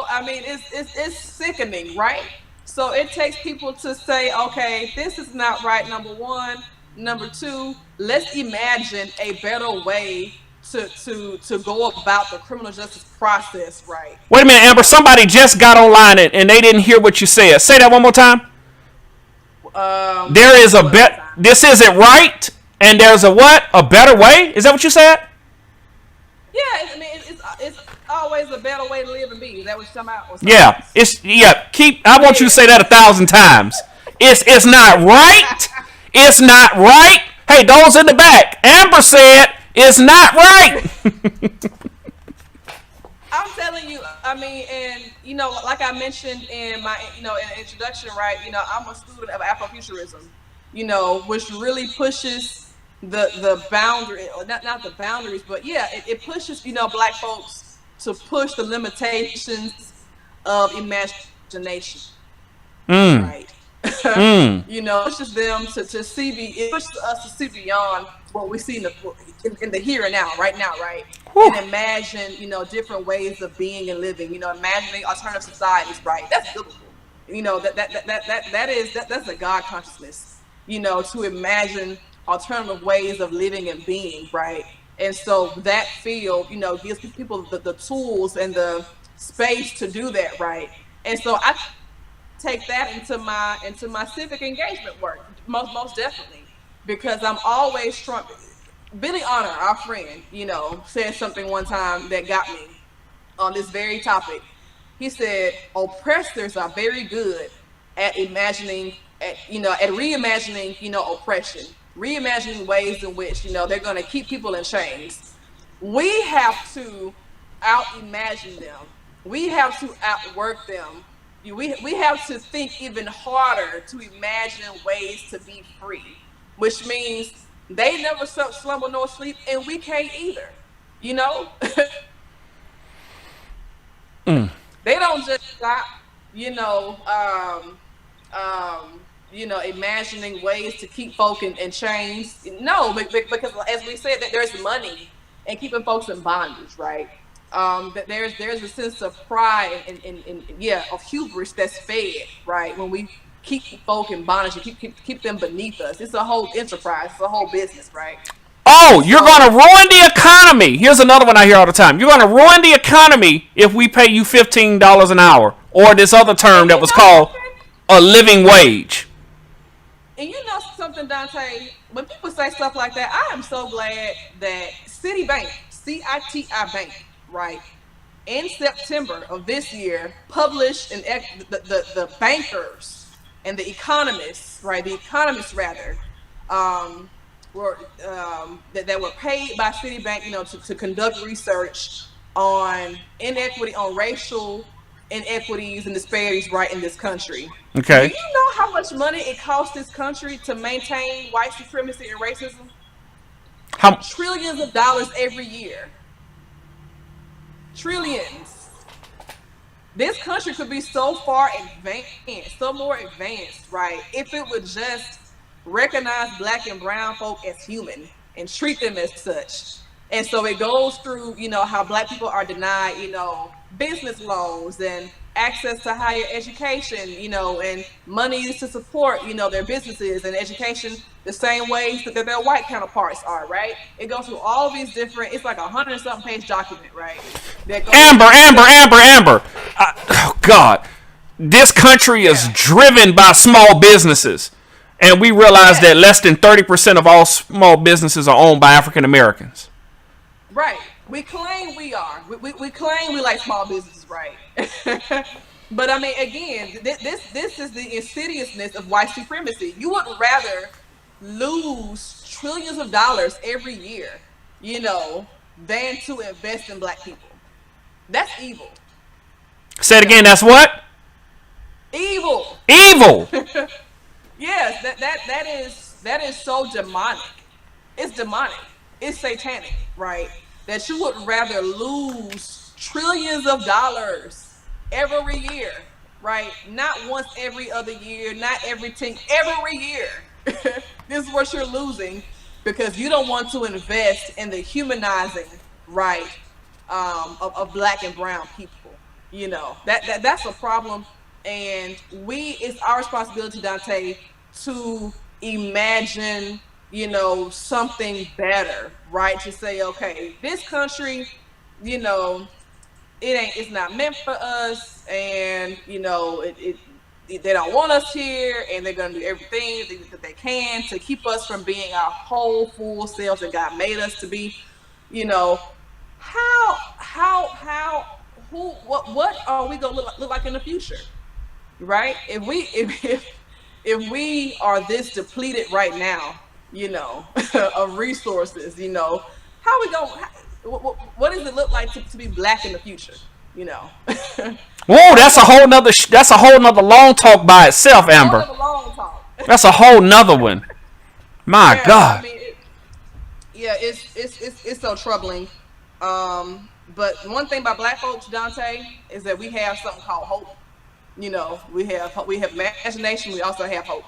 I mean, it's sickening, right? So it takes people to say, okay, this is not right, number one. Number two, let's imagine a better way to go about the criminal justice process, right? Wait a minute, Amber. Somebody just got online and they didn't hear what you said. Say that one more time. There is a bet. This isn't right. And there's a what? A better way? Is that what you said? Yeah, I mean, it's always a better way to live and be. Is that what you're talking about? Or something Yeah. else? It's yeah. I want you to Yeah. say that 1,000 times. It's not right. It's not right. Hey, those in the back. Amber said it's not right. I'm telling you, I mean, and like I mentioned in my, in introduction, right? I'm a student of Afrofuturism, which really pushes the boundary, or not the boundaries, but yeah, it pushes, Black folks to push the limitations of imagination, Mm. right? Mm. Pushes them to see it pushes us to see beyond what we see in the here and now, right now, right? Whew. And imagine, different ways of being and living. Imagining alternative societies, right? That's biblical. That's a God consciousness. To imagine alternative ways of living and being, right? And so that field, gives people the tools and the space to do that, right? And so I take that into my civic engagement work, most definitely, because I'm always trying. Billy Honor, our friend, said something one time that got me on this very topic. He said oppressors are very good at imagining, at reimagining, oppression, reimagining ways in which they're going to keep people in chains. We have to out imagine them. We have to outwork them. We have to think even harder to imagine ways to be free, which means they never slumber nor sleep, and we can't either. You know, Mm. they don't just stop. You know, imagining ways to keep folk in chains. No, because as we said, that there's money in keeping folks in bondage, right? That there's a sense of pride and yeah, of hubris that's fed, right? When we keep folk in bondage and keep them beneath us. It's a whole enterprise, it's a whole business, right? Oh, And you're going to so ruin the economy. Here's another one I hear all the time. You're going to ruin the economy if we pay you $15 an hour, or this other term and that you was know called something? a living wage. And you know something, Dante? When people say stuff like that, I am so glad that Citibank, CITI Bank, right, in September of this year, published the bankers and the economists, right, the economists rather, um, were that were paid by Citibank, to conduct research on inequity, on racial inequities and disparities, right, in this country. Do Okay. you know how much money it costs this country to maintain white supremacy and racism? How? Trillions of dollars every year. Trillions. This country could be so far advanced, so more advanced, right? If it would just recognize Black and brown folk as human and treat them as such. And so it goes through, how Black people are denied, business loans and access to higher education, and monies to support, their businesses and education the same ways that their white counterparts are, right? It goes through all these different, it's like 100 and something page document, right? That goes Amber, through Amber, stuff. Amber, Amber. Oh, God. This country is Yeah. driven by small businesses. And we realize that Yes. less than 30% of all small businesses are owned by African Americans. Right. We claim we are. We claim we like small businesses, right? But I mean, again, this is the insidiousness of white supremacy. You would rather lose trillions of dollars every year, than to invest in Black people. That's evil. Say it again, that's what? Evil. Evil. Yes, that is so demonic. It's demonic. It's satanic, right? That you would rather lose trillions of dollars every year, right? Not once every other year, not every 10, every year. This is what you're losing because you don't want to invest in the humanizing, right, of Black and brown people. That's a problem, and it's our responsibility, Dante, to imagine, something better, right? To say, okay, this country, you know, it's not meant for us, and they don't want us here, and they're gonna do everything that they can to keep us from being our whole full selves that God made us to be. You know, how who what are we gonna look like in the future, right? If we are this depleted right now, you know, of resources, you know, how we going? What does it look like to be black in the future? You know. Whoa, that's a whole nother long talk by itself, Amber. Long talk. That's a whole nother one. My Yeah, God. I mean, it's so troubling. But one thing about black folks, Dante, is that we have something called hope. You know, we have imagination. We also have hope.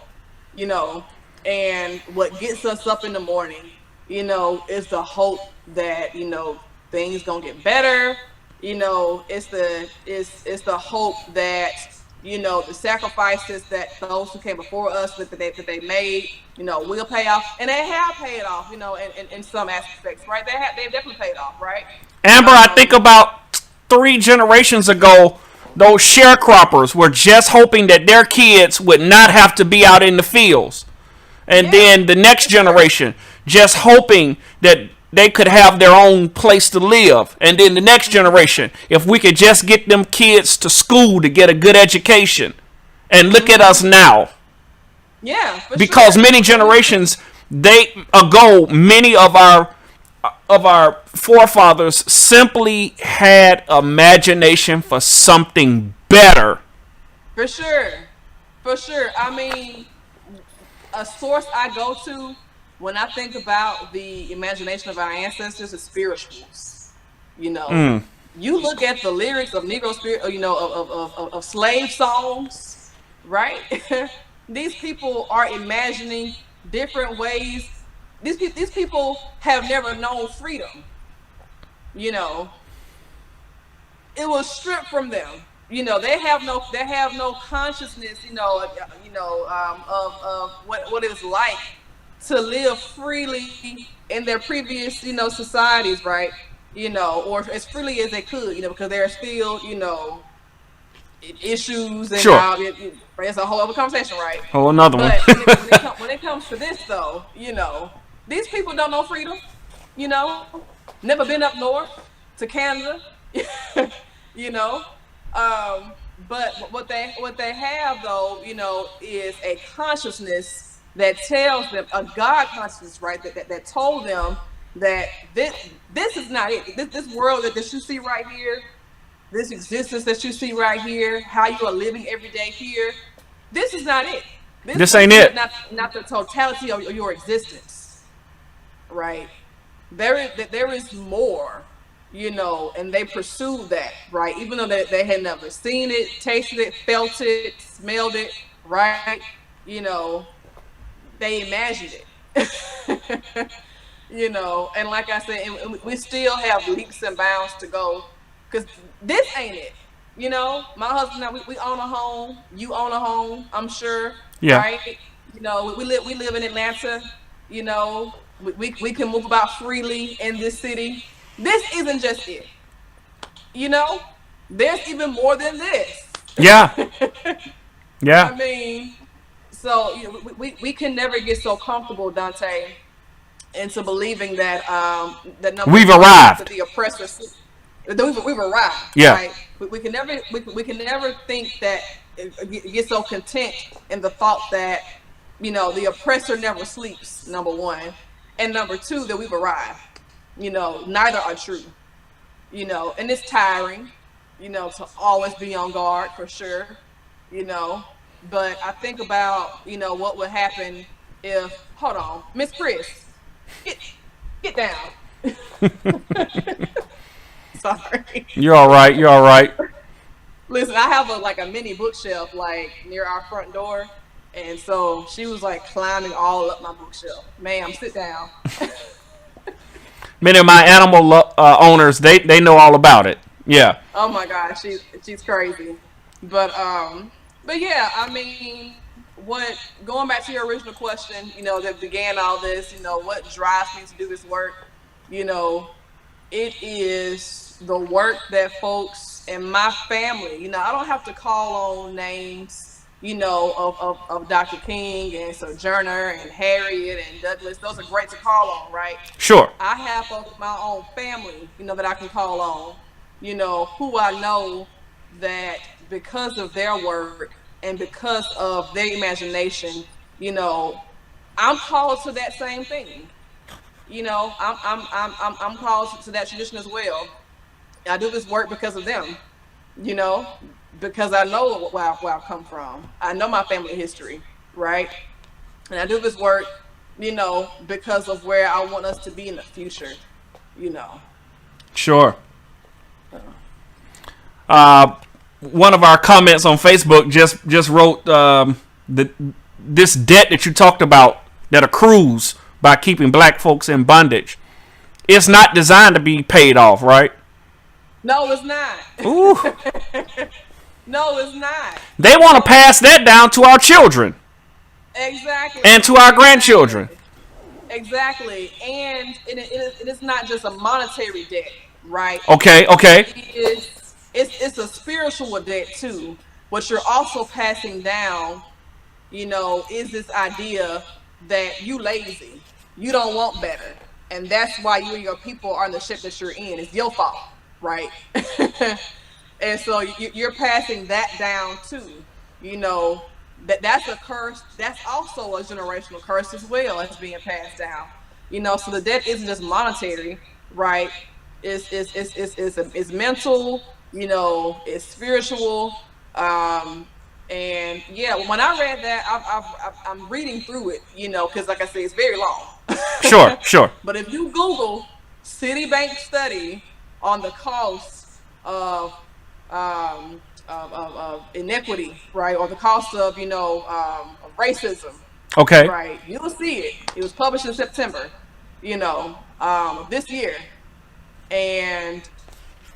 You know, and what gets us up in the morning, you know, is the hope that, you know, things gonna get better. You know, it's the hope that, you know, the sacrifices that those who came before us that they made, you know, will pay off, and they have paid off, you know, in some aspects, right? They've definitely paid off, right? Amber, I think about 3 generations ago, those sharecroppers were just hoping that their kids would not have to be out in the fields. And then the next generation just hoping that they could have their own place to live. And then the next generation, if we could just get them kids to school to get a good education. And look at us now. Yeah, because many generations many of our forefathers simply had imagination for something better. For sure. I mean, a source I go to when I think about the imagination of our ancestors is spirituals. You know, you look at the lyrics of Negro spirit, you know, of slave songs, right? These people are imagining different ways. These people have never known freedom. You know, it was stripped from them. You know, they have no consciousness. You know, of what it was like to live freely in their previous, you know, societies, right? You know, or as freely as they could, you know, because there are still, you know, issues and sure. It's a whole other conversation, right? Oh, another one. But when it comes to this, though, you know, these people don't know freedom. You know, never been up north to Canada. You know, but what they have, though, you know, is a consciousness that tells them, a God consciousness, right? That told them that this is not it. This world that you see right here, this existence that you see right here, how you are living every day here, this is not it. This ain't it. Not the totality of your existence, right? There is more, you know, and they pursued that, right? Even though they had never seen it, tasted it, felt it, smelled it, right? You know, they imagined it. You know, and like I said, we still have leaps and bounds to go, because this ain't it. You know, my husband and I, we own a home. You own a home, I'm sure. Yeah. Right? You know, we live in Atlanta. You know, we can move about freely in this city. This isn't just it. You know, there's even more than this. Yeah. Yeah. I mean, so, you know, we can never get so comfortable, Dante, into believing that we've arrived. The oppressor. We've arrived. Yeah. Right? We can never think that get so content in the thought that, you know, the oppressor never sleeps. Number one, and number two, that we've arrived. You know, neither are true. You know, and it's tiring. You know, to always be on guard, for sure. You know, but I think about, you know, what would happen if, hold on, Miss Chris, get down. Sorry. You're all right. Listen, I have a mini bookshelf like near our front door, and so she was like climbing all up my bookshelf. Ma'am, sit down. Many of my animal owners, they know all about it. Yeah. Oh my gosh, she's crazy. But yeah, I mean, going back to your original question, you know, that began all this, you know, what drives me to do this work, you know, it is the work that folks in my family, you know, I don't have to call on names, of Dr. King and Sojourner and Harriet and Douglas. Those are great to call on, right? Sure. I have folks in my own family, that I can call on, who I know that because of their work and because of their imagination, I'm called to that same thing. I'm called to that tradition as well. I do this work because of them, you know, because I know where I've come from. I know my family history, right? And I do this work, because of where I want us to be in the future, you know. Sure. One of our comments on Facebook just wrote this debt that you talked about that accrues by keeping black folks in bondage. It's not designed to be paid off, right? No, it's not. Ooh. No, it's not. They want to pass that down to our children. Exactly. And to our grandchildren. Exactly. And it is not just a monetary debt, right? Okay. It's a spiritual debt too. What you're also passing down, is this idea that you lazy. You don't want better. And that's why you and your people are in the ship that you're in. It's your fault, right? And so you're passing that down too. That's a curse. That's also a generational curse as well as being passed down. So the debt isn't just monetary, right? It's mental. It's spiritual. And yeah, when I read that, I'm reading through it. Because like I say, it's very long. Sure. But if you Google Citibank study on the cost of inequity, right, or the cost of racism, okay, right, you'll see it. It was published in September, this year, and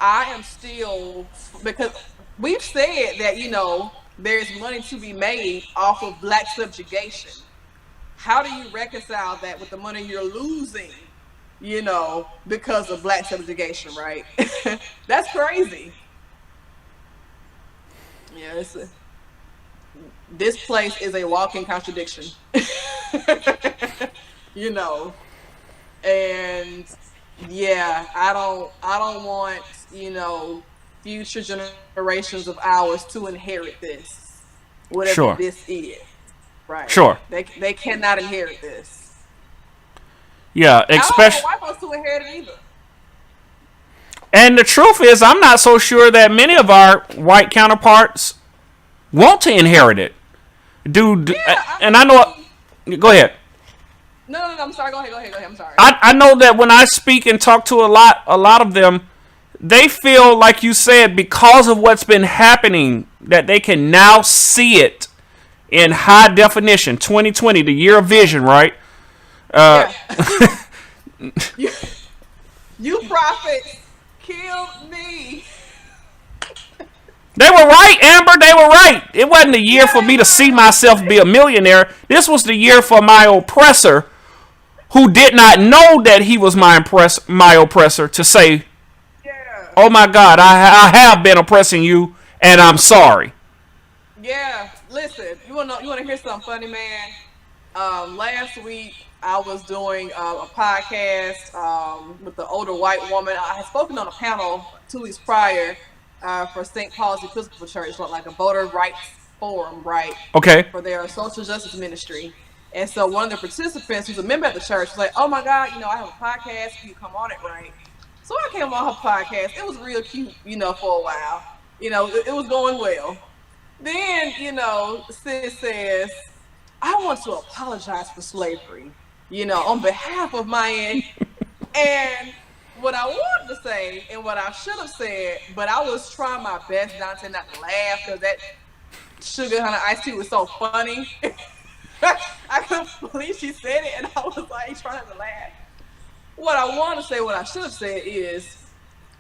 I am still, because we've said that there's money to be made off of black subjugation. How do you reconcile that with the money you're losing, because of black subjugation, right? That's crazy. Yeah, this place is a walking contradiction. And yeah, I don't want, future generations of ours to inherit this. Whatever this is. Right. Sure. They cannot inherit this. Yeah, especially. I don't want white folks to inherit it either. And the truth is, I'm not so sure that many of our white counterparts want to inherit it. I know. Go ahead. No, I'm sorry. Go ahead. I'm sorry. I know that when I speak and talk to a lot of them, they feel like you said, because of what's been happening, that they can now see it in high definition. 2020, the year of vision, right? Yeah. you prophets killed me. They were right, Amber. They were right. It wasn't a year for me to see myself be a millionaire. This was the year for my oppressor, who did not know that he was my oppressor, to say, "Oh my God, I have been oppressing you, and I'm sorry." Yeah, listen. You want to hear something funny, man? Last week I was doing a podcast with the older white woman. I had spoken on a panel 2 weeks prior for St. Paul's Episcopal Church, like a voter rights forum, right? Okay. For their social justice ministry. And so one of the participants, who's a member of the church, was like, "Oh my God, I have a podcast. Can you come on it, right?" So I came on her podcast. It was real cute, for a while. It was going well. Then, sis says, "I want to apologize for slavery, on behalf of my end." And what I wanted to say and what I should have said, but I was trying my best, Daunta, not to laugh, because that sugar honey iced tea was so funny. I couldn't believe she said it, and I was like trying to laugh. What I want to say, what I should have said is,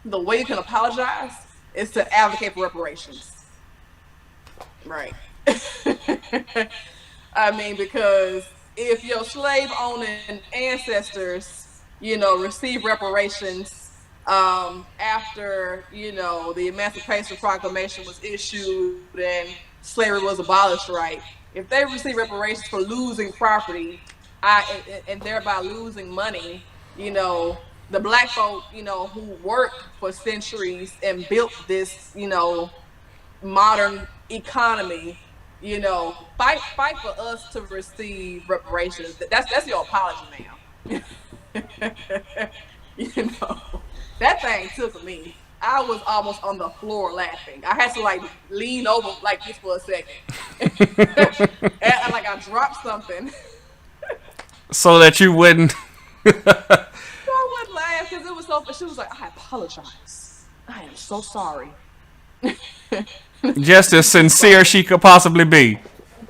the way you can apologize is to advocate for reparations. Right. I mean, because if your slave owning ancestors, receive reparations after, the Emancipation Proclamation was issued, and slavery was abolished, right? If they receive reparations for losing property, and thereby losing money, the black folk, who worked for centuries and built this, modern economy, fight for us to receive reparations. That's your apology, ma'am. That thing took me. I was almost on the floor laughing. I had to like lean over like this for a second. And like I dropped something. So that you wouldn't. So I wouldn't laugh because it was so. She was like, "I apologize. I am so sorry." Just as sincere as she could possibly be.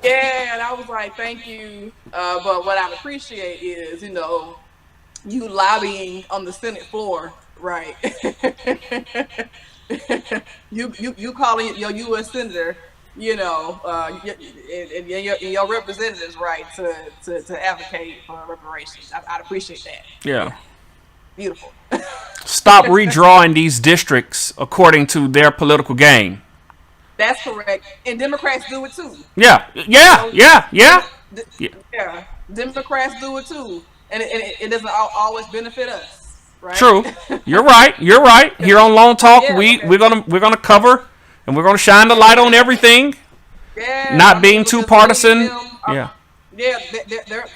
Yeah, and I was like, "Thank you." But what I appreciate is, you lobbying on the Senate floor, right? you calling your U.S. senator, and your representatives, right, to advocate for reparations. I'd appreciate that. Yeah. Beautiful. Stop redrawing these districts according to their political gain. That's correct. And Democrats do it too. Yeah. Democrats do it too. And it doesn't always benefit us, right? True. You're right. Here on LongTalk, we're gonna cover and we're gonna shine the light on everything. Yeah. Not being too partisan. Yeah,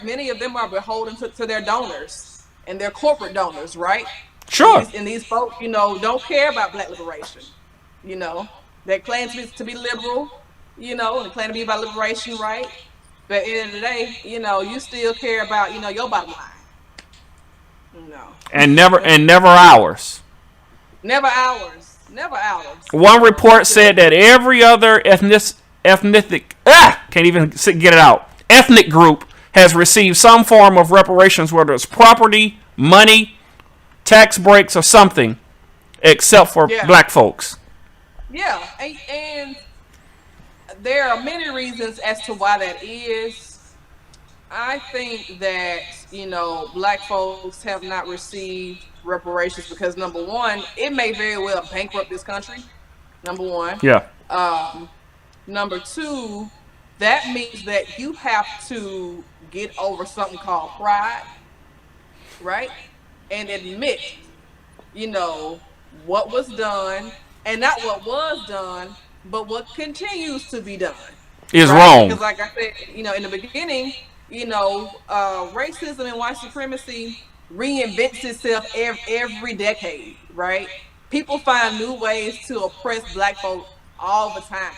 many of them are beholden to their donors and their corporate donors, right? Sure. And these folks, don't care about black liberation. They claim to be liberal, and claim to be about liberation, right? But at the end of the day, you still care about, your bottom line. And never ours. Never ours. One report said that every other ethnic group has received some form of reparations, whether it's property, money, tax breaks, or something, except for black folks. Yeah, and there are many reasons as to why that is. I think that, black folks have not received reparations because, number one, it may very well bankrupt this country. Number one. Yeah. Number two, that means that you have to get over something called pride, right? And admit, what was done, and not what was done, but what continues to be done. Is wrong. Because like I said, in the beginning, racism and white supremacy reinvents itself every decade, right? People find new ways to oppress black folk all the time.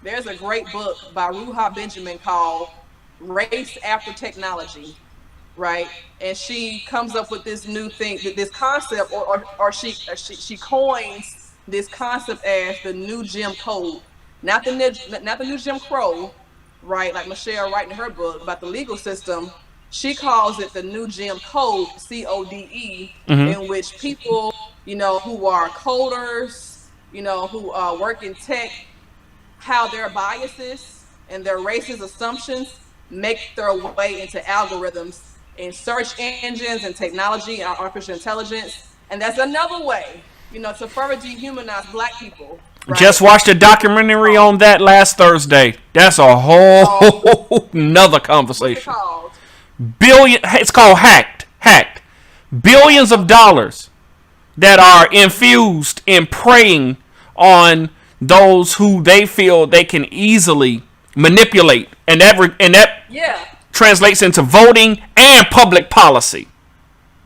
There's a great book by Ruha Benjamin called Race After Technology, right? And she comes up with this new thing, this concept, or she coins this concept as the new Jim Code, not the new Jim Crow, right? Like Michelle writing in her book about the legal system, she calls it the new Jim Code, CODE, in which people, who are coders, who work in tech, how their biases and their racist assumptions make their way into algorithms in search engines and technology and artificial intelligence. And that's another way, to further dehumanize black people. Right? Just watched a documentary on that last Thursday. That's a whole nother conversation. It's called Hacked. Billions of dollars that are infused in preying on those who they feel they can easily manipulate, and that translates into voting and public policy.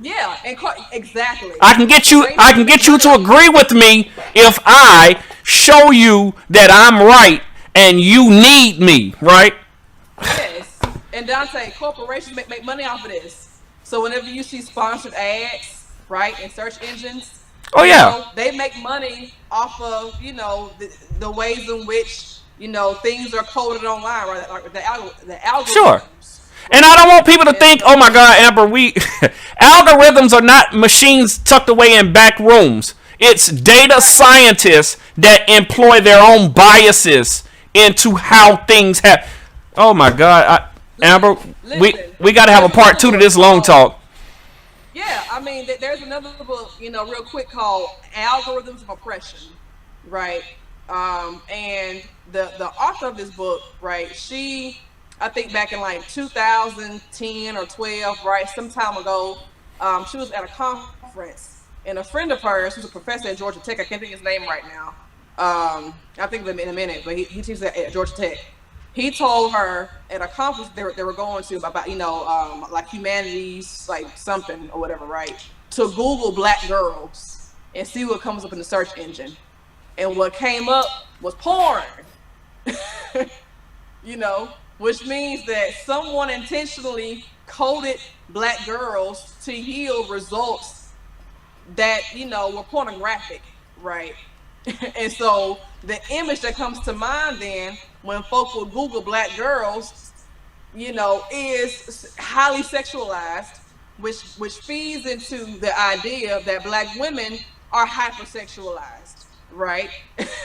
Yeah, exactly. I can get you to agree with me if I show you that I'm right and you need me, right? Yes. And Daunta, corporations make money off of this. So whenever you see sponsored ads, right, in search engines, they make money off of, the ways in which, things are coded online, right? Like the algorithms. Sure. And I don't want people to think, oh my God, Amber, algorithms are not machines tucked away in back rooms. It's data scientists that employ their own biases into how things happen. Oh my God, Amber, we got to have a part 2 to this LongTalk. Yeah, I mean, there's another book, real quick called Algorithms of Oppression, right? And the author of this book, right? I think back in like 2010 or 12, right, some time ago, she was at a conference, and a friend of hers, who's a professor at Georgia Tech, I can't think of his name right now. I think of him in a minute, but he teaches at Georgia Tech. He told her at a conference they were going to about like humanities, like something or whatever, right? To Google black girls and see what comes up in the search engine. And what came up was porn. Which means that someone intentionally coded black girls to yield results that, were pornographic, right? And so the image that comes to mind then when folk will Google black girls, is highly sexualized, which feeds into the idea that black women are hypersexualized, right?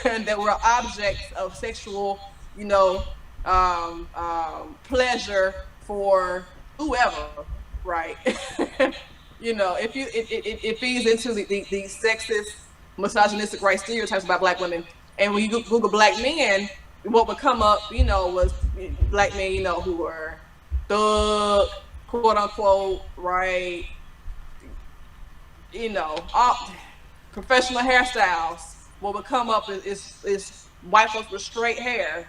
And that we're objects of sexual, pleasure for whoever, right? It feeds into the sexist, misogynistic, right, stereotypes about black women. And when you Google black men, what would come up, was black men, who were thug, quote unquote, right? All professional hairstyles. What would come up is white folks with straight hair,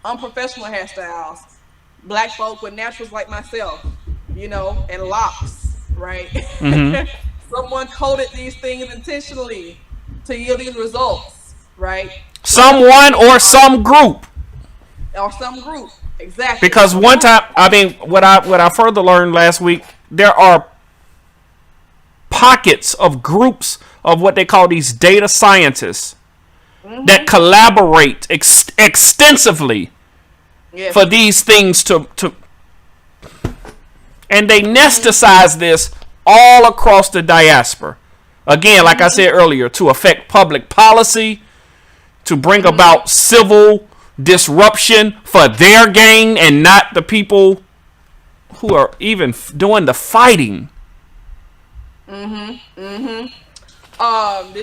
unprofessional hairstyles, black folk with naturals like myself, and locks, right? Mm-hmm. Someone coded these things intentionally to yield these results, right? Someone or some group. Or some group, exactly. Because one time, what I further learned last week, there are pockets of groups of what they call these data scientists that collaborate extensively for these things to and they nesticize this all across the diaspora. Again, like I said earlier, to affect public policy, to bring about civil disruption for their gain and not the people who are even doing the fighting. Did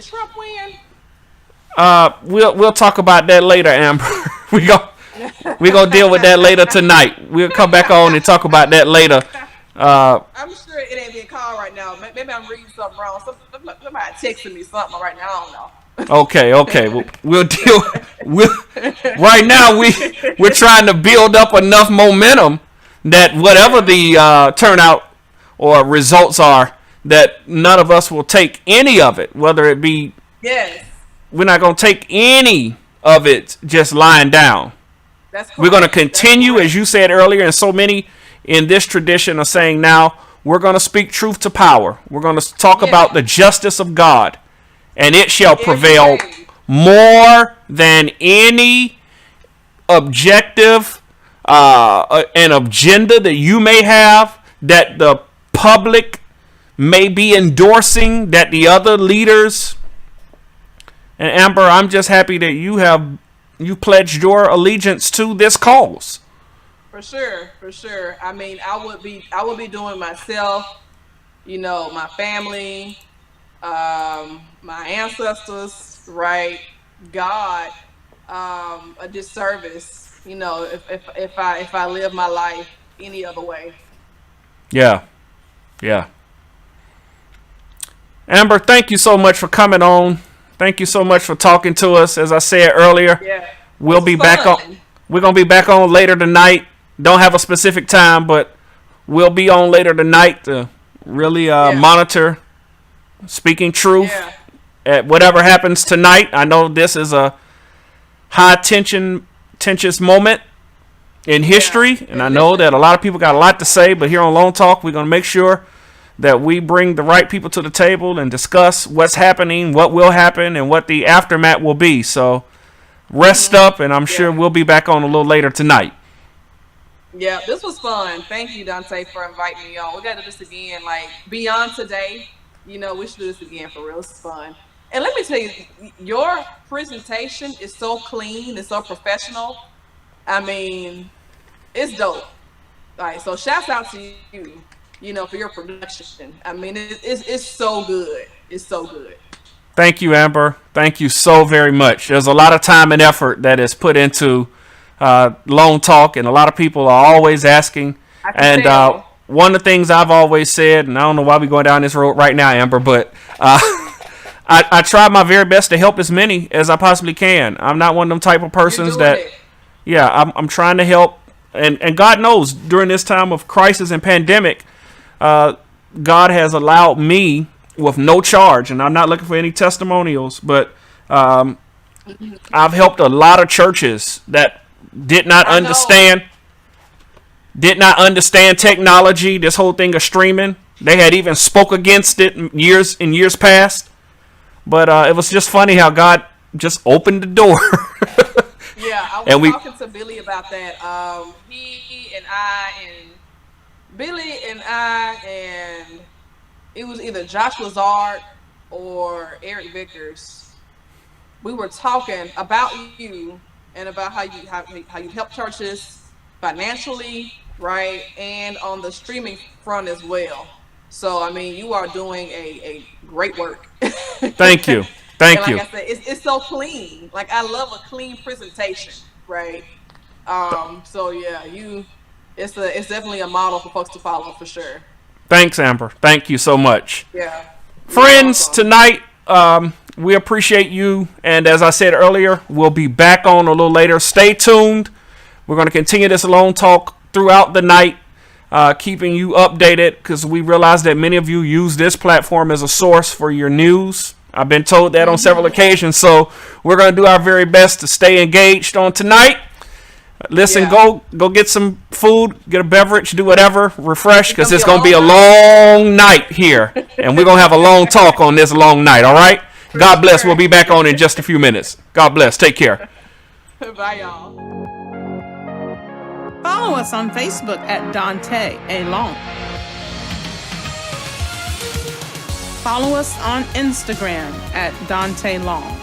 Trump win? We'll talk about that later, Amber. we gonna deal with that later tonight. We'll come back on and talk about that later. I'm sure it ain't being called right now. Maybe I'm reading something wrong. Somebody texting me something right now. I don't know. Okay. We'll deal. Right now we're trying to build up enough momentum that whatever the turnout or results are, that none of us will take any of it. Whether it be, we're not going to take any of it just lying down. That's correct. We're going to continue, as you said earlier, and so many in this tradition are saying now, we're going to speak truth to power. We're going to talk about the justice of God, and it shall prevail more than any objective an agenda that you may have, that the public may be endorsing, that the other leaders. And Amber, I'm just happy that you pledged your allegiance to this cause. For sure. I would be doing myself, my family, my ancestors, right, God, a disservice, if I live my life any other way. Yeah. Amber, thank you so much for coming on. Thank you so much for talking to us. As I said earlier, we'll be back on. We're gonna be back on later tonight. Don't have a specific time, but we'll be on later tonight to really monitor speaking truth at whatever happens tonight. I know this is a high tensious moment in history, and I know that a lot of people got a lot to say, but here on LongTalk, we're going to make sure that we bring the right people to the table and discuss what's happening, what will happen, and what the aftermath will be. So rest up, and I'm sure we'll be back on a little later tonight. Yeah, this was fun. Thank you, Daunta, for inviting me on. We got to do this again, like beyond today. We should do this again for real. This is fun. And let me tell you, your presentation is so clean, it's so professional. I mean, it's dope. All right, so shouts out to you, for your production. I mean, it's so good. It's so good. Thank you, Amber. Thank you so very much. There's a lot of time and effort that is put into LongTalk, and a lot of people are always asking. And one of the things I've always said, and I don't know why we're going down this road right now, Amber, but I try my very best to help as many as I possibly can. I'm not one of them type of persons that, I'm trying to help. And God knows, during this time of crisis and pandemic, God has allowed me with no charge, and I'm not looking for any testimonials, but I've helped a lot of churches that did not understand technology, this whole thing of streaming. They had even spoke against it in years past. But it was just funny how God just opened the door. Yeah, I was talking to Billy about that. Billy and it was either Josh Lazard or Eric Vickers. We were talking about you and about how you help churches financially, right, and on the streaming front as well. So I mean, you are doing a great work. Thank you. Thank you. Like I said, it's so clean. Like, I love a clean presentation, right? So yeah, it's definitely a model for folks to follow for sure. Thanks, Amber. Thank you so much. Yeah. Friends, tonight we appreciate you, and as I said earlier, we'll be back on a little later. Stay tuned. We're going to continue this LongTalk throughout the night, keeping you updated, because we realize that many of you use this platform as a source for your news. I've been told that on several occasions, so we're going to do our very best to stay engaged on tonight. Listen, go get some food, get a beverage, do whatever, refresh, because it's going to be a long night here, and we're going to have a long talk on this long night, all right? God bless. We'll be back on in just a few minutes. God bless. Take care. Bye, y'all. Follow us on Facebook at Daunta A. Long. Follow us on Instagram at Daunta Long.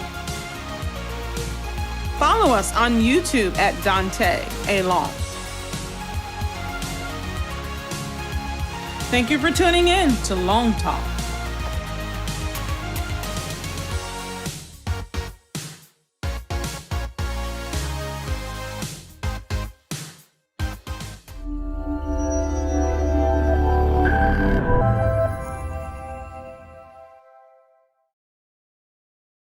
Follow us on YouTube at Daunta A. Long. Thank you for tuning in to LongTalk.